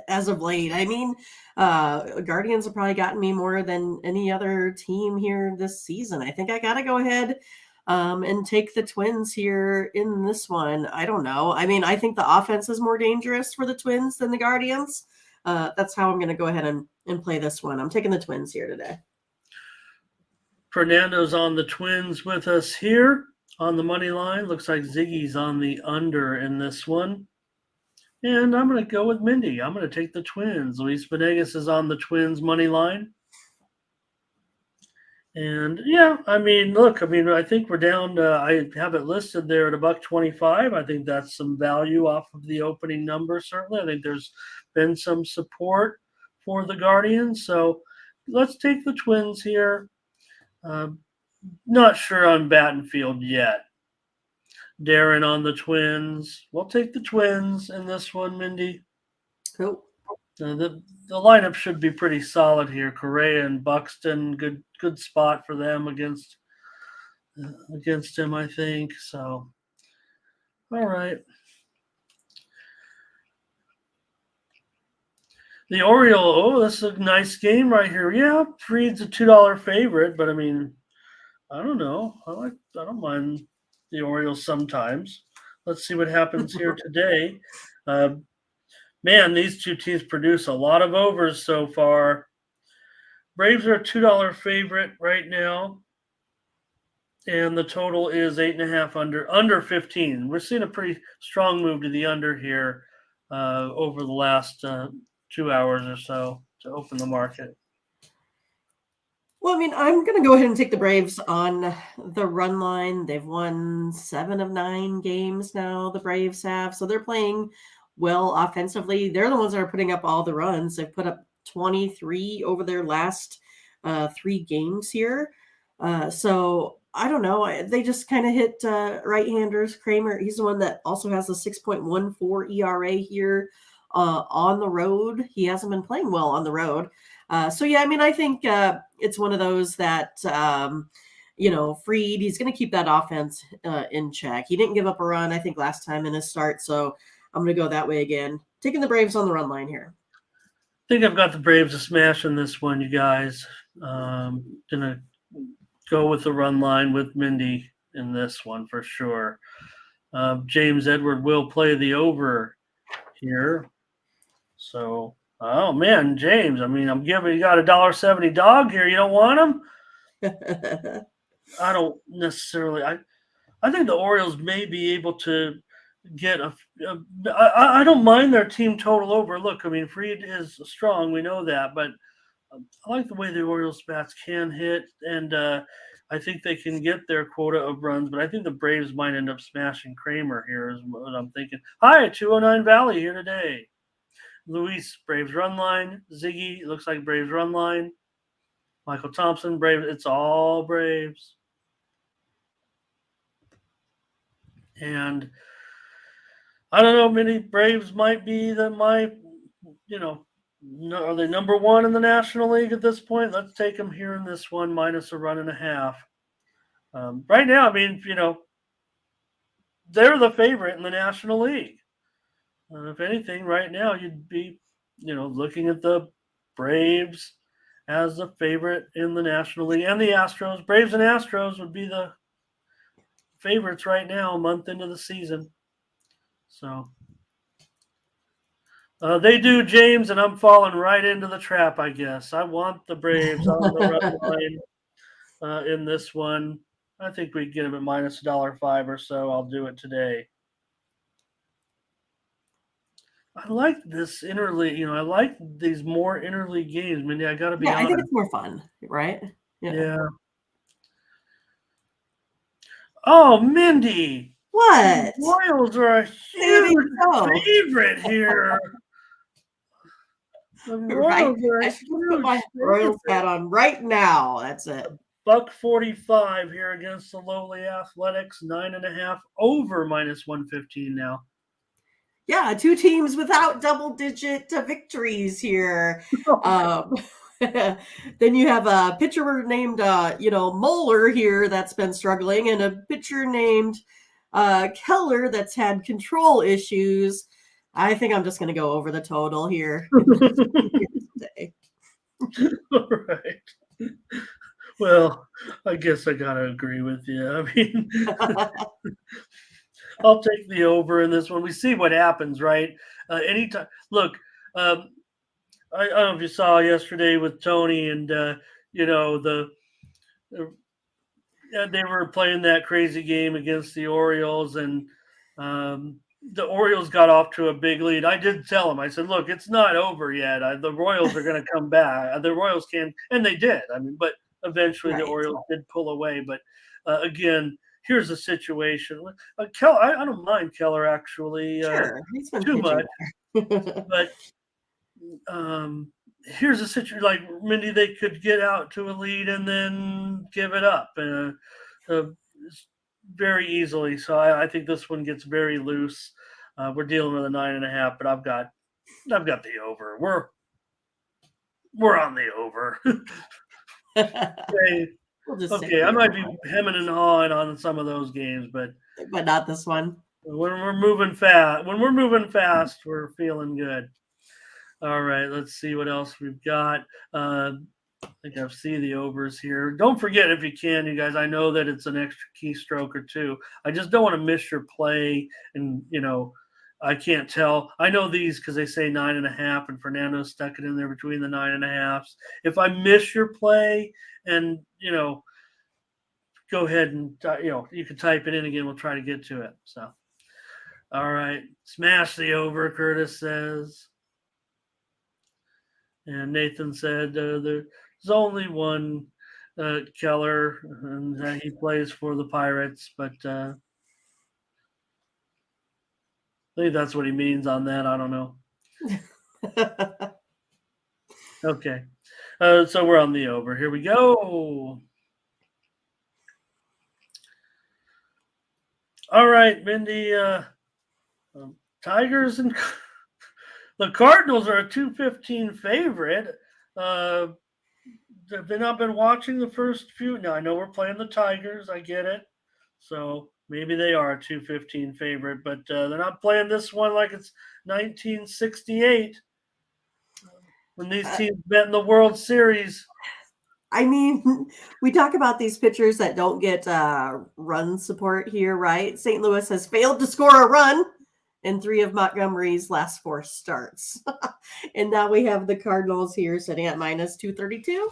as of late. I mean, Guardians have probably gotten me more than any other team here this season. I think I got to go ahead and take the Twins here in this one. I don't know. I mean, I think the offense is more dangerous for the Twins than the Guardians. That's how I'm going to go ahead and play this one. I'm taking the Twins here today. Fernando's on the Twins with us here on the money line. Looks like Ziggy's on the under in this one. And I'm going to go with Mindy. I'm going to take the Twins. Luis Venegas is on the Twins money line. And yeah, I mean, look, I think we're down. I have it listed there at $1.25. I think that's some value off of the opening number. Certainly, I think there's been some support for the Guardians. So let's take the Twins here. Not sure on Battenfield yet. Darren on the Twins. We'll take the Twins in this one, Mindy. Cool. The lineup should be pretty solid here. Correa and Buxton, good spot for them against him, I think. So, all right. The Oriole. This is a nice game right here. Yeah, Freed's a $2 favorite, but I mean, I don't know. I don't mind the Orioles sometimes. Let's see what happens here today. Man, these two teams produce a lot of overs so far. Braves are a $2 favorite right now, and the total is 8.5 under 15. We're seeing a pretty strong move to the under here over the last 2 hours or so to open the market. Well, I mean, I'm going to go ahead and take the Braves on the run line. They've won 7 of 9 games now, the Braves have. So they're playing well offensively. They're the ones that are putting up all the runs. They've put up 23 over their last 3 games here. So I don't know. They just kind of hit right-handers. Kramer, he's the one that also has a 6.14 ERA here on the road. He hasn't been playing well on the road. So, yeah, I mean, I think it's one of those that, Fried, he's going to keep that offense in check. He didn't give up a run, I think, last time in his start. So I'm going to go that way again. Taking the Braves on the run line here. I think I've got the Braves a smash in this one, you guys. Going to go with the run line with Mindy in this one for sure. James Edward will play the over here. So, oh, man, James, I mean, you got a $1.70 dog here. You don't want him? I don't necessarily. I think the Orioles may be able to get I don't mind their team total over. Look, I mean, Fried is strong. We know that. But I like the way the Orioles bats can hit. And I think they can get their quota of runs. But I think the Braves might end up smashing Kramer here is what I'm thinking. Hi, 209 Valley here today. Luis, Braves run line. Ziggy, looks like Braves run line. Michael Thompson, Braves. It's all Braves. And I don't know, many Braves might be are they number 1 in the National League at this point? Let's take them here in this one, minus a run and a half. Right now, I mean, they're the favorite in the National League. If anything, right now, you'd be, looking at the Braves as the favorite in the National League. And the Astros. Braves and Astros would be the favorites right now, a month into the season. So they do, James, and I'm falling right into the trap, I guess. I want the Braves on the run line in this one. I think we get them at minus $1.05 or so. I'll do it today. I like this interleague. I like these more interleague games. Mindy, I got to be honest. I think it's more fun, right? Yeah. Oh, Mindy. What? The Royals are a huge favorite here. The Royals are I should put my Royals hat on right now. That's it. $1.45 here against the lowly Athletics. 9.5 over -115 now. Yeah, two teams without double-digit victories here. Um, then you have a pitcher named, Moeller here that's been struggling, and a pitcher named Keller that's had control issues. I think I'm just going to go over the total here today. All right. Well, I guess I gotta agree with you. I mean, I'll take the over in this one. We see what happens, right? Anytime. Look, um, I don't know if you saw yesterday with Tony and the they were playing that crazy game against the Orioles, and the Orioles got off to a big lead. I did tell him, I said, "Look, it's not over yet. The Royals are going to come back. The Royals can," and they did. I mean, but eventually the Right. Orioles did pull away. But again, here's the situation. Keller, I don't mind Keller actually Sure, he's been too pitching much, better. but here's a situation like Mindy, they could get out to a lead and then give it up uh, very easily. So I think this one gets very loose. We're dealing with a 9.5, but I've got the over. We're on the over. Okay, We'll just take okay, I the might be over, hemming and hawing on some of those games, but but not this one. when we're moving fast, we're feeling good. All right, let's see what else we've got. I think I see the overs here. Don't forget, if you can, you guys, I know that it's an extra keystroke or two. I just don't want to miss your play. And, I can't tell. I know these because they say 9.5, and Fernando stuck it in there between the 9.5s. If I miss your play and, go ahead and, you can type it in again. We'll try to get to it. So, all right. Smash the over, Curtis says. And Nathan said there's only one Keller, and he plays for the Pirates. But I think that's what he means on that. I don't know. Okay. So we're on the over. Here we go. All right, Mindy. Tigers and the Cardinals are a 215 favorite. Have they not been watching the first few? Now I know we're playing the Tigers. I get it. So maybe they are a 215 favorite, but they're not playing this one like it's 1968 when these teams met in the World Series. I mean, we talk about these pitchers that don't get run support here, right? St. Louis has failed to score a run in 3 of Montgomery's last 4 starts. And now we have the Cardinals here sitting at -232.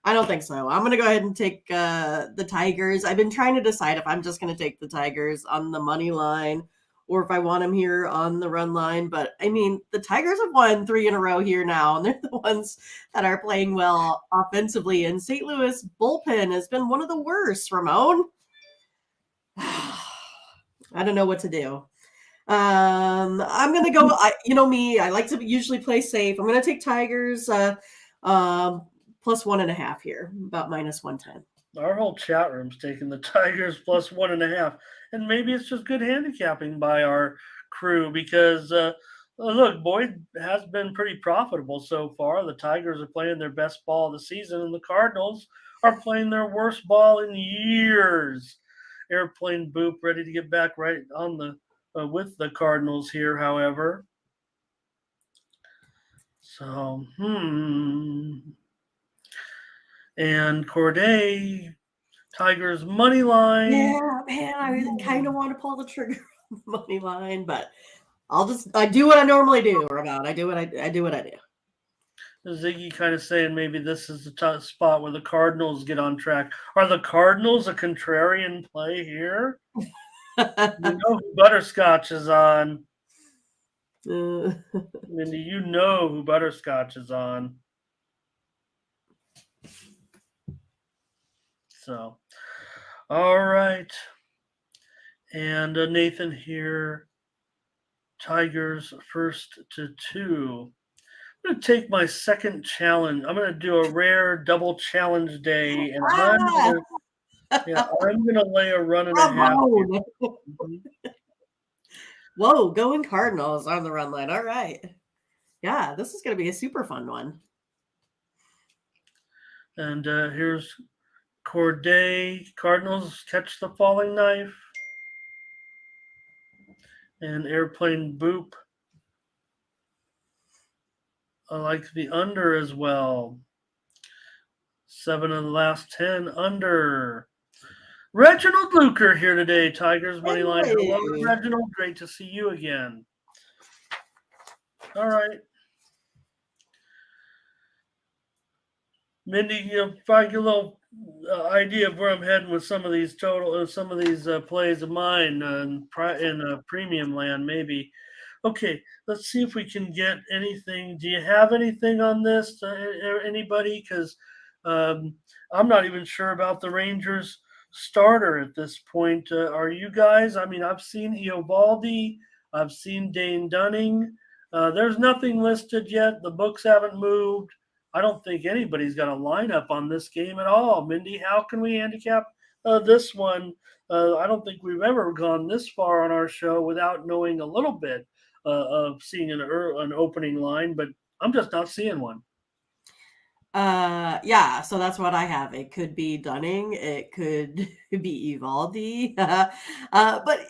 I don't think so. I'm going to go ahead and take the Tigers. I've been trying to decide if I'm just going to take the Tigers on the money line or if I want them here on the run line. But I mean, the Tigers have won 3 in a row here now, and they're the ones that are playing well offensively. And St. Louis bullpen has been one of the worst, Ramon. I don't know what to do. I'm going to go, you know me, I like to usually play safe. I'm going to take Tigers plus 1.5 here, about -110. Our whole chat room's taking the Tigers plus 1.5, and maybe it's just good handicapping by our crew because look, Boyd has been pretty profitable so far. The Tigers are playing their best ball of the season, and the Cardinals are playing their worst ball in years. Airplane Boop ready to get back right on the with the Cardinals here, however. So, and Corday, Tigers money line. Yeah, man, I kind of want to pull the trigger on the money line, but I do what I normally do, Ramon. I do what I do. Ziggy kind of saying maybe this is the spot where the Cardinals get on track. Are the Cardinals a contrarian play here? You know who Butterscotch is on. Mindy, you know who Butterscotch is on. So, all right. And Nathan here. Tigers first to 2. going to take my second challenge. I'm going to do a rare double challenge day, and Ah, I'm going to lay a run and a half here. Ramon. Mhm. Whoa, going Cardinals on the run line. All right. Yeah, this is going to be a super fun one. And here's Corday. Cardinals catch the falling knife. And airplane boop. I like the under as well. 7 of the last 10 under. Reginald Luker here today, Tigers money line. Hello, Hey. Reginald. Great to see you again. All right. Mindy, probably get a little idea of where I'm heading with some of these plays of mine in premium land, maybe. Okay, let's see if we can get anything. Do you have anything on this, anybody? Because I'm not even sure about the Rangers starter at this point. Are you guys? I mean, I've seen Eovaldi, I've seen Dane Dunning. There's nothing listed yet. The books haven't moved. I don't think anybody's got a lineup on this game at all. Mindy, how can we handicap this one? I don't think we've ever gone this far on our show without knowing a little bit of seeing an opening line, but I'm just not seeing one. Yeah, so that's what I have. It could be Dunning, it could be Evaldi. But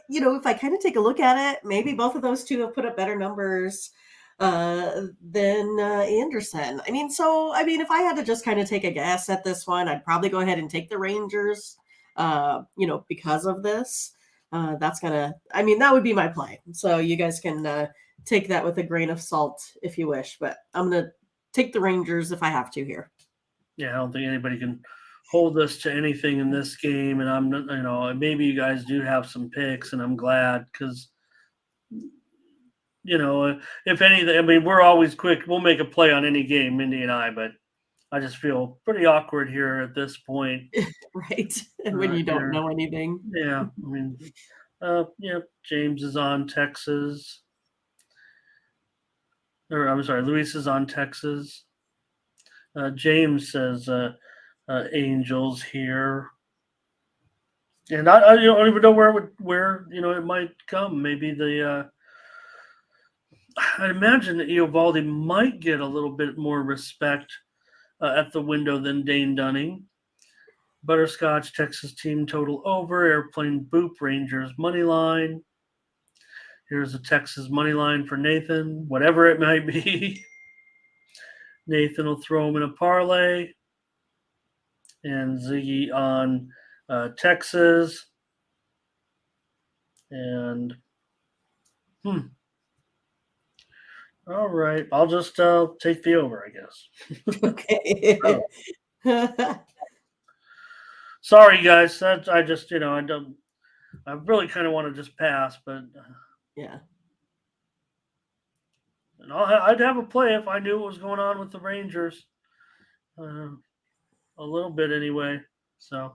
if I kind of take a look at it, maybe both of those two have put up better numbers than Anderson. If I had to just kind of take a guess at this one, I'd probably go ahead and take the Rangers. Because of this, that would be my play. So you guys can take that with a grain of salt if you wish, but I'm gonna take the Rangers if I have to here. Yeah, I don't think anybody can hold us to anything in this game, and I'm not, maybe you guys do have some picks, and I'm glad because if anything, I mean, we're always quick. We'll make a play on any game, Mindy and I, but I just feel pretty awkward here at this point. Right. When you don't know anything. Yeah. I mean, James is on Texas. Or I'm sorry, Luis is on Texas. James says Angels here. And I don't even know where it might come. Maybe I imagine that Eovaldi might get a little bit more respect at the window than Dane Dunning. Butterscotch, Texas team total over. Airplane boop, Rangers money line. Here's a Texas money line for Nathan, whatever it might be. Nathan will throw him in a parlay. And Ziggy on Texas. And, all right. I'll just take the over, I guess. Okay. Sorry, guys. I just, I really kind of want to just pass, but yeah. And I'd have a play if I knew what was going on with the Rangers. A little bit anyway. So,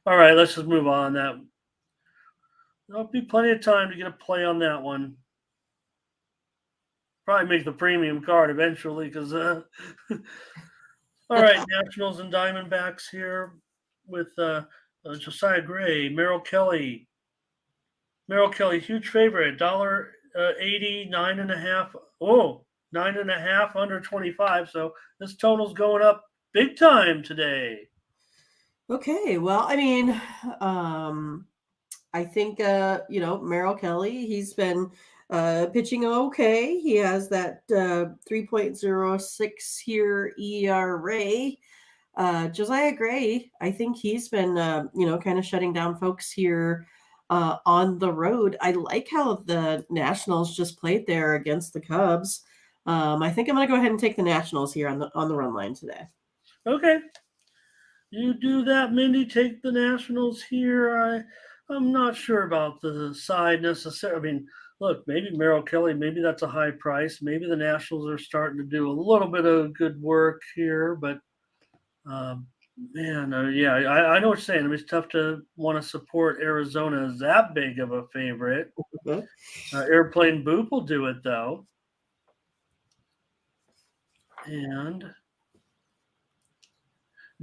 all right, let's just move on. There'll be plenty of time to get a play on that one. Probably make the premium card eventually because, all right, Nationals and Diamondbacks here with Josiah Gray, Merrill Kelly. Merrill Kelly, huge favorite, $1.80, 9.5. Oh, 9.5 under 25. So this total's going up big time today. Okay. Well, I think Merrill Kelly, he's been pitching okay. He has that 3.06 here ERA. Josiah Gray, I think he's been kind of shutting down folks here on the road. I like how the Nationals just played there against the Cubs. I think I'm going to go ahead and take the Nationals here on the run line today. Okay. You do that, Mindy. Take the Nationals here. I'm not sure about the side necessarily. I mean, look, maybe Merrill Kelly, maybe that's a high price. Maybe the Nationals are starting to do a little bit of good work here, but man, I know what you're saying. I mean, it's tough to want to support Arizona as that big of a favorite. Airplane Boop will do it though. And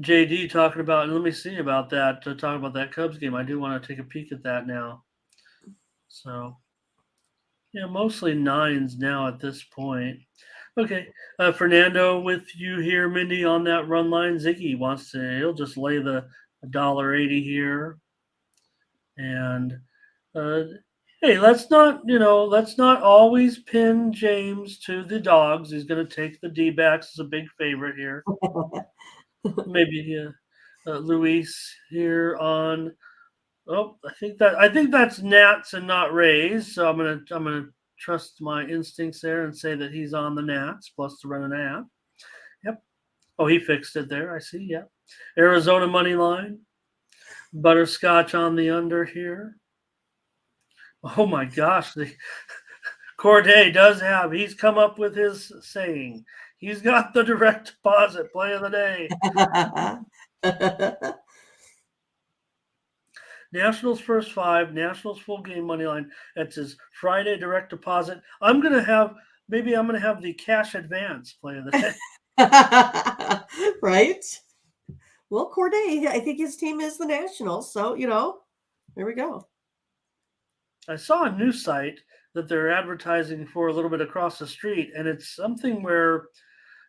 JD talking about, let me see about that, talking about that Cubs game. I do want to take a peek at that now. So, yeah, mostly nines now at this point. Okay, Fernando with you here, Mindy, on that run line. Ziggy wants to, he'll just lay the $1.80 here. And hey, let's not always pin James to the dogs. He's going to take the D-backs as a big favorite here. Maybe Luis here on. Oh, I think that's Nats and not Rays. So I'm gonna trust my instincts there and say that he's on the Nats plus the run and a half. Yep. Oh, he fixed it there. I see. Yep. Arizona money line. Butterscotch on the under here. Oh my gosh, the Corday does have. He's come up with his saying. He's got the direct deposit play of the day. Nationals first five, Nationals full game money line. That's his Friday direct deposit. I'm gonna have the cash advance play of the day. Right? Well, Corday, I think his team is the Nationals, so there we go. I saw a news site that they're advertising for a little bit across the street, and it's something where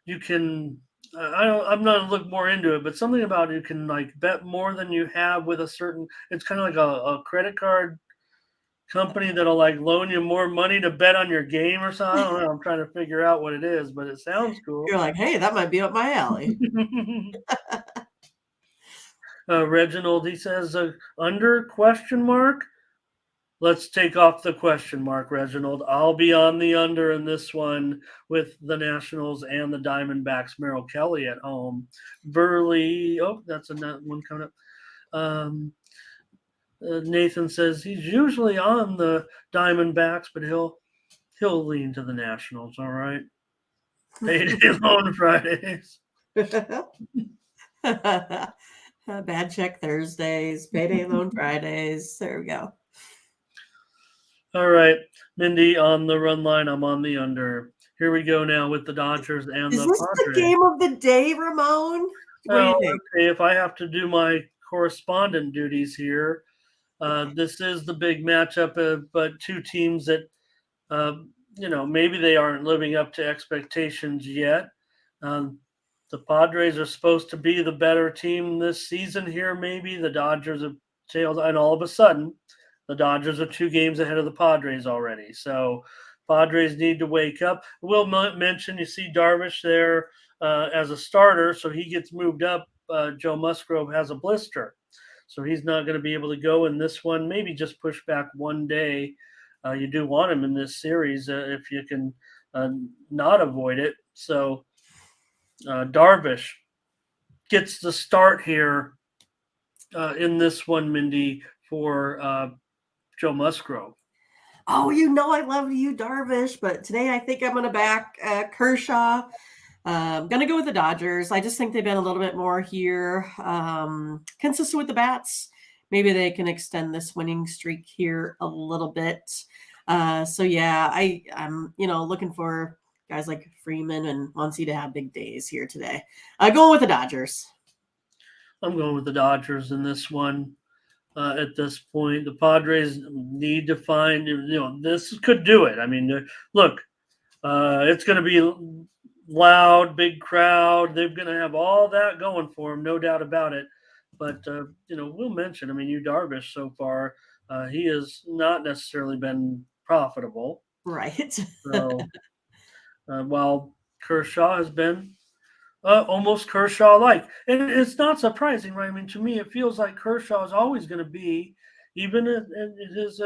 you can. I'm not gonna look more into it, but something about you can like bet more than you have with a certain. It's kind of like a credit card company that'll like loan you more money to bet on your game or something. I don't know. I'm trying to figure out what it is, but it sounds cool. You're like, hey, that might be up my alley. Reginald, he says under question mark. Let's take off the question mark, Reginald. I'll be on the under in this one with the Nationals and the Diamondbacks. Merrill Kelly at home. Burley. Oh, that's another one coming up. Nathan says he's usually on the Diamondbacks, but he'll lean to the Nationals. All right. Payday loan Fridays. Bad check Thursdays, payday loan Fridays. There we go. All right, Mindy on the run line. I'm on the under. Here we go now with the Dodgers and Is the this Padres. the game of the day, Ramon? What do you think? Okay, if I have to do my correspondent duties here, this is the big matchup, but two teams that, maybe they aren't living up to expectations yet. The Padres are supposed to be the better team this season here, maybe. The Dodgers have tailed, and all of a sudden, the Dodgers are 2 games ahead of the Padres already. So Padres need to wake up. We'll mention, you see Darvish there as a starter, so he gets moved up. Joe Musgrove has a blister, so he's not going to be able to go in this one. Maybe just push back one day. You do want him in this series if you can not avoid it. So Darvish gets the start here in this one, Mindy, for Joe Musgrove. Oh, I love you, Darvish, but today I think I'm going to back Kershaw. I'm going to go with the Dodgers. I just think they've been a little bit more here, consistent with the bats. Maybe they can extend this winning streak here a little bit. So yeah, I'm looking for guys like Freeman and Muncy to have big days here today. Going with the Dodgers. I'm going with the Dodgers in this one. At this point, the Padres need to find, this could do it. I mean, look, it's going to be loud, big crowd. They're going to have all that going for them, no doubt about it. But, we'll mention, Yu Darvish so far, he has not necessarily been profitable. Right. So, while Kershaw has been almost Kershaw-like. And it's not surprising, right? To me, it feels like Kershaw is always going to be, even at his,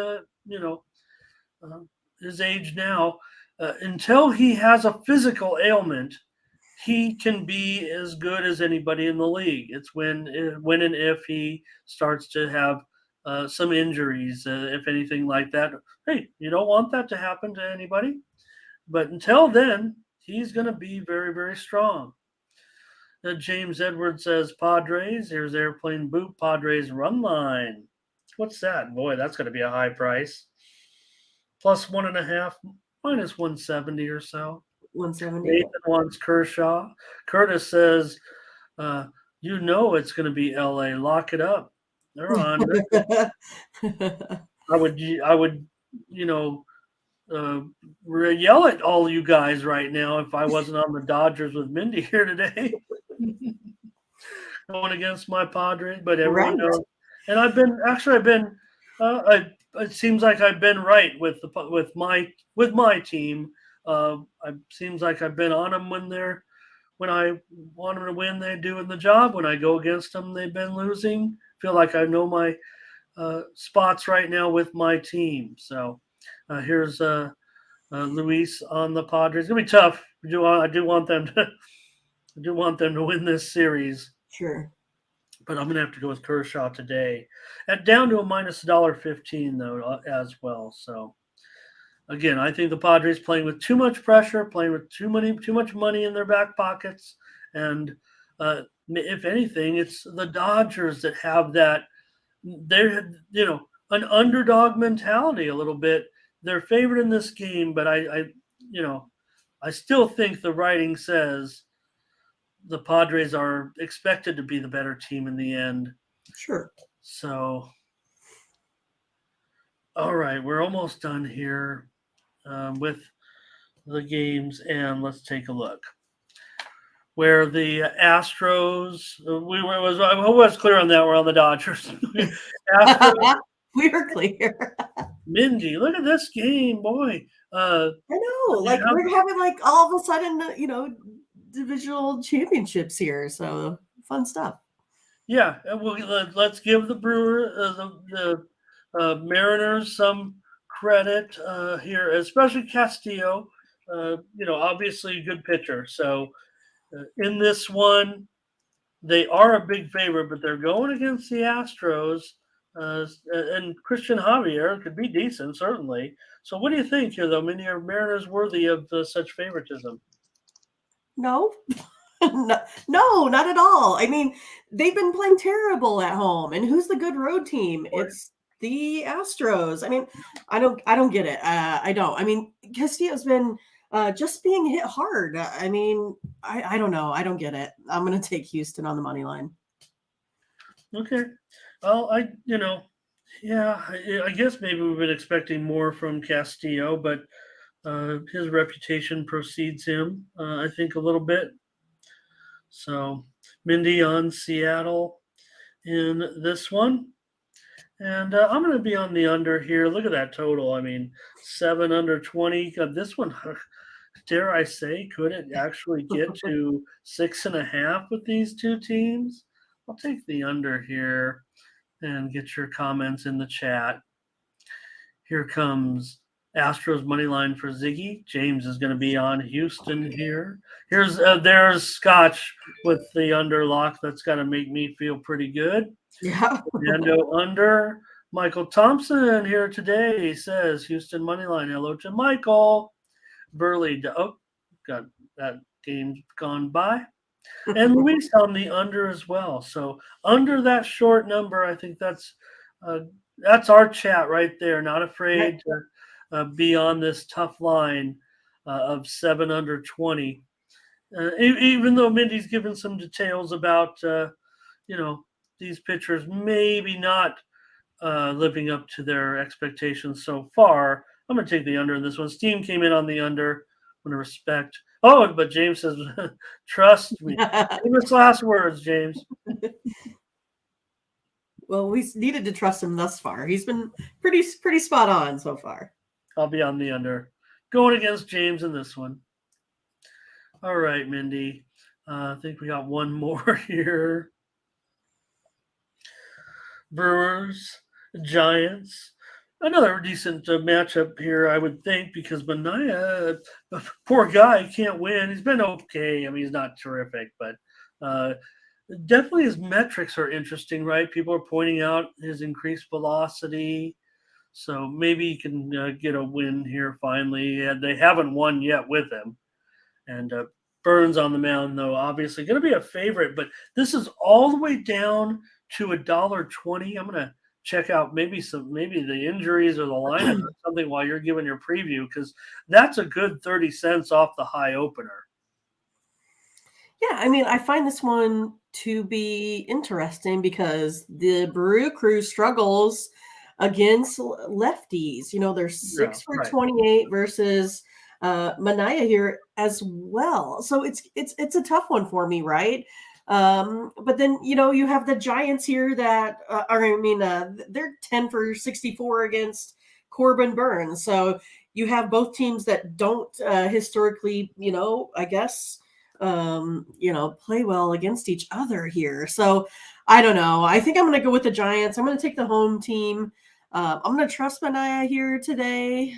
his age now, until he has a physical ailment, he can be as good as anybody in the league. It's when and if he starts to have some injuries, if anything like that. Hey, you don't want that to happen to anybody. But until then, he's going to be very, very strong. James Edwards says Padres. Here's Airplane Boot. Padres run line. What's that? Boy, that's going to be a high price. Plus 1.5, minus 170 or so. 170. Nathan wants Kershaw. Curtis says, uh, it's going to be LA. Lock it up. They're on. I would, you know, uh, yell at all you guys right now if I wasn't on the Dodgers with Mindy here today, going against my Padres. But everyone Right. knows, and I've been. It seems like I've been right with my team. It seems like I've been on them when I want them to win, they're doing the job. When I go against them, they've been losing. Feel like I know my spots right now with my team. So here's Luis on the Padres. It's gonna be tough. I do want them to. I do want them to win this series, Sure. but I'm gonna have to go with Kershaw today. At down to a minus $1.15 though as well. So again, I think the Padres playing with too much pressure, playing with too much money in their back pockets, and if anything, it's the Dodgers that have that. They're an underdog mentality a little bit. They're favored in this game, but I still think the writing says the Padres are expected to be the better team in the end. Sure. So, all right, we're almost done here with the games, and let's take a look. Where the Astros, I was clear on that. We're on the Dodgers. Astros, we were clear. Mindy, look at this game, boy. I know, like we're having like all of a sudden, divisional championships here. So fun stuff. Yeah, well, let's give the the Mariners some credit here, especially Castillo. Obviously a good pitcher. So in this one, they are a big favorite, but they're going against the Astros. And Christian Javier could be decent, certainly. So what do you think here, though? Many are Mariners worthy of such favoritism? No. No, not at all. I mean, they've been playing terrible at home, and who's the good road team? Right. It's the Astros. I mean, I don't get it. I don't. I mean, Castillo's been just being hit hard. I mean, I don't know. I don't get it. I'm going to take Houston on the money line. Okay. Well, I guess maybe we've been expecting more from Castillo, but his reputation precedes him, I think, a little bit. So, Mindy on Seattle in this one. And I'm going to be on the under here. Look at that total. I mean, 7 under 20. This one, dare I say, could it actually get to 6.5 with these two teams? I'll take the under here and get your comments in the chat. Here comes Astros money line for Ziggy. James is going to be on Houston here. There's Scotch with the underlock. That's got to make me feel pretty good. Yeah. Fernando under. Michael Thompson here today. He says Houston money line. Hello to Michael. Burley. Oh, got that game gone by. And Luis on the under as well. So under that short number, I think that's our chat right there. Not afraid to be on this tough line of 7 under 20. Even though Mindy's given some details about these pitchers maybe not living up to their expectations so far, I'm going to take the under in this one. Steam came in on the under. I'm going to respect. Oh, but James says, trust me. Famous last words, James. Well, we needed to trust him thus far. He's been pretty spot on so far. I'll be on the under. Going against James in this one. All right, Mindy. I think we got one more here. Brewers, Giants. Another decent matchup here, I would think, because Manaea, poor guy, can't win. He's been okay. I mean, he's not terrific, but definitely his metrics are interesting, right? People are pointing out his increased velocity. So maybe he can get a win here finally. And they haven't won yet with him. And Burns on the mound, though, obviously going to be a favorite. But this is all the way down to $1.20. I'm going to check out maybe the injuries or the lineup or something while you're giving your preview, because that's a good 30 cents off the high opener. Yeah, I mean, I find this one to be interesting because the Brew Crew struggles against lefties. They're Yeah, 6 for right. 28 versus Mania here as well. So it's a tough one for me, right? But then you have the Giants here that they're 10 for 64 against Corbin Burns. So you have both teams that don't historically, I guess play well against each other here. So I don't know. I think I'm going to go with the Giants. I'm going to take the home team. I'm going to trust Mania here today.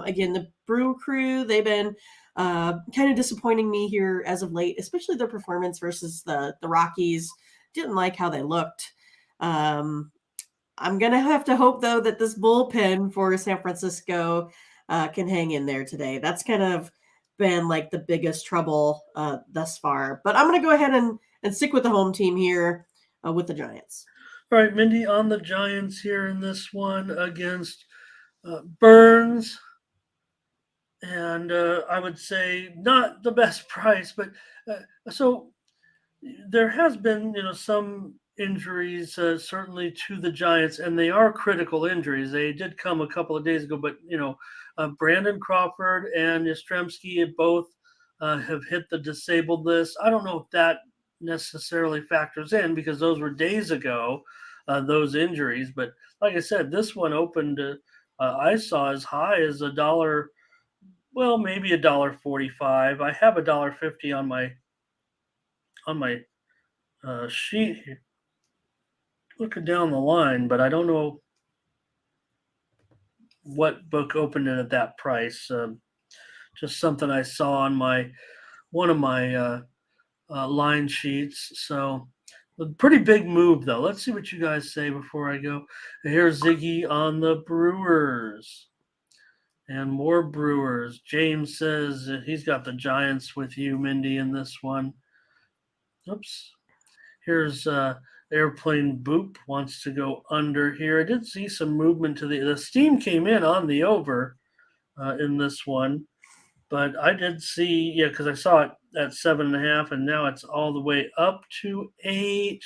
Again, the Brew Crew, they've been kind of disappointing me here as of late, especially their performance versus the Rockies. Didn't like how they looked. I'm going to have to hope, though, that this bullpen for San Francisco can hang in there today. That's kind of been like the biggest trouble thus far. But I'm going to go ahead and stick with the home team here with the Giants. All right, Mindy, on the Giants here in this one against Burns. And I would say not the best price, but so there has been, some injuries certainly to the Giants, and they are critical injuries. They did come a couple of days ago, but Brandon Crawford and Yastrzemski both have hit the disabled list. I don't know if that necessarily factors in because those were days ago, those injuries. But like I said, this one opened. I saw as high as $1. Well, maybe $1.45. I have $1.50 on my sheet here, looking down the line, but I don't know what book opened it at that price. Just something I saw on one of my line sheets. So a pretty big move, though. Let's see what you guys say before I go. Here's Ziggy on the Brewers. And more Brewers. James says he's got the Giants with you, Mindy, in this one. Oops. Here's Airplane Boop wants to go under here. I did see some movement to the steam came in on the over in this one, but I did see, because I saw it at 7.5, and now it's all the way up to 8.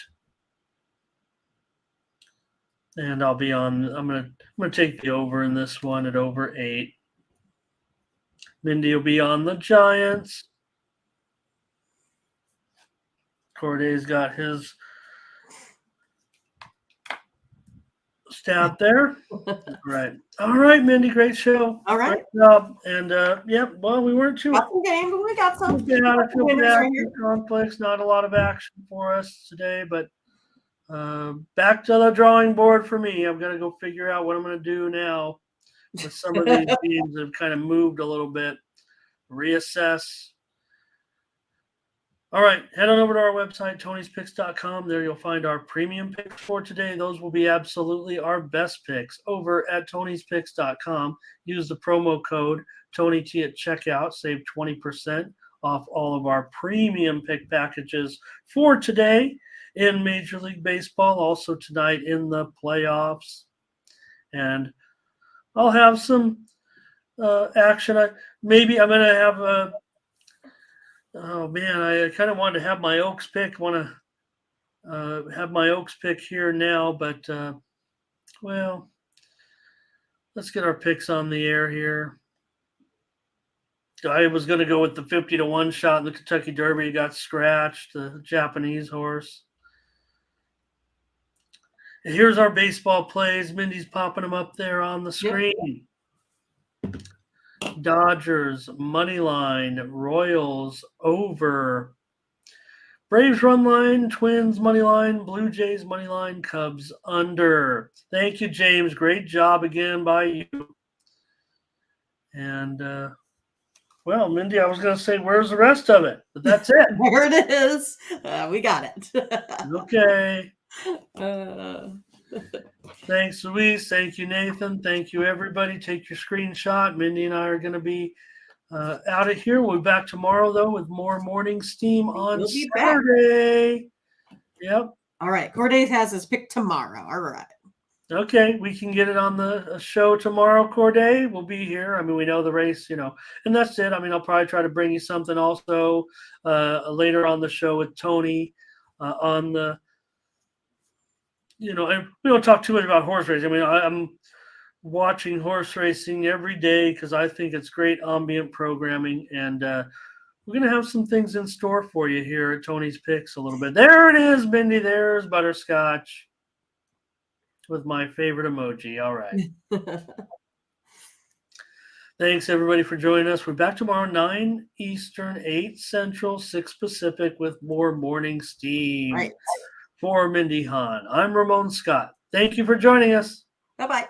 And I'm gonna take the over in this one at over 8. Mindy will be on the Giants. Corday's got his stat there. Right. All right, Mindy, great show. All right. Great job. And well, we weren't too Got some game, but we got some. conflicts, not a lot of action for us today, but back to the drawing board for me. I'm gonna go figure out what I'm gonna do now with some of these teams that have kind of moved a little bit. Reassess. All right, head on over to our website, tonyspicks.com. There you'll find our premium picks for today. Those will be absolutely our best picks over at tonyspicks.com. Use the promo code TonyT at checkout. Save 20% off all of our premium pick packages for today in Major League Baseball, also tonight in the playoffs. And I'll have some action. I'm going to have oh man, I kind of wanted to have my Oaks pick. Want to have my Oaks pick here now, but well, let's get our picks on the air here. I was going to go with the 50-1 shot in the Kentucky Derby. It got scratched. The Japanese horse. Here's our baseball plays. Mindy's popping them up there on the screen. Yep. Dodgers, money line, Royals, over. Braves run line, Twins money line, Blue Jays money line, Cubs under. Thank you, James. Great job again by you. And, well, Mindy, I was going to say, where's the rest of it? But that's it. There it is. We got it. Okay. Thanks, Luis. Thank you, Nathan. Thank you, everybody. Take your screenshot. Mindy and I are going to be out of here. We'll be back tomorrow, though, with more morning steam on Saturday. Yep. All right. Corday has his pick tomorrow. All right. Okay, we can get it on the show tomorrow, Corday. We'll be here. I mean, we know the race, and that's it. I mean, I'll probably try to bring you something also later on the show with Tony on the, and we don't talk too much about horse racing. I mean, I'm watching horse racing every day because I think it's great ambient programming, and we're going to have some things in store for you here at Tony's Picks a little bit. There it is, Mindy. There's Butterscotch with my favorite emoji. All right. Thanks, everybody, for joining us. We're back tomorrow, 9 Eastern, 8 Central, 6 Pacific with more Morning Steam. Right. For Mindy Hahne, I'm Ramon Scott. Thank you for joining us. Bye-bye.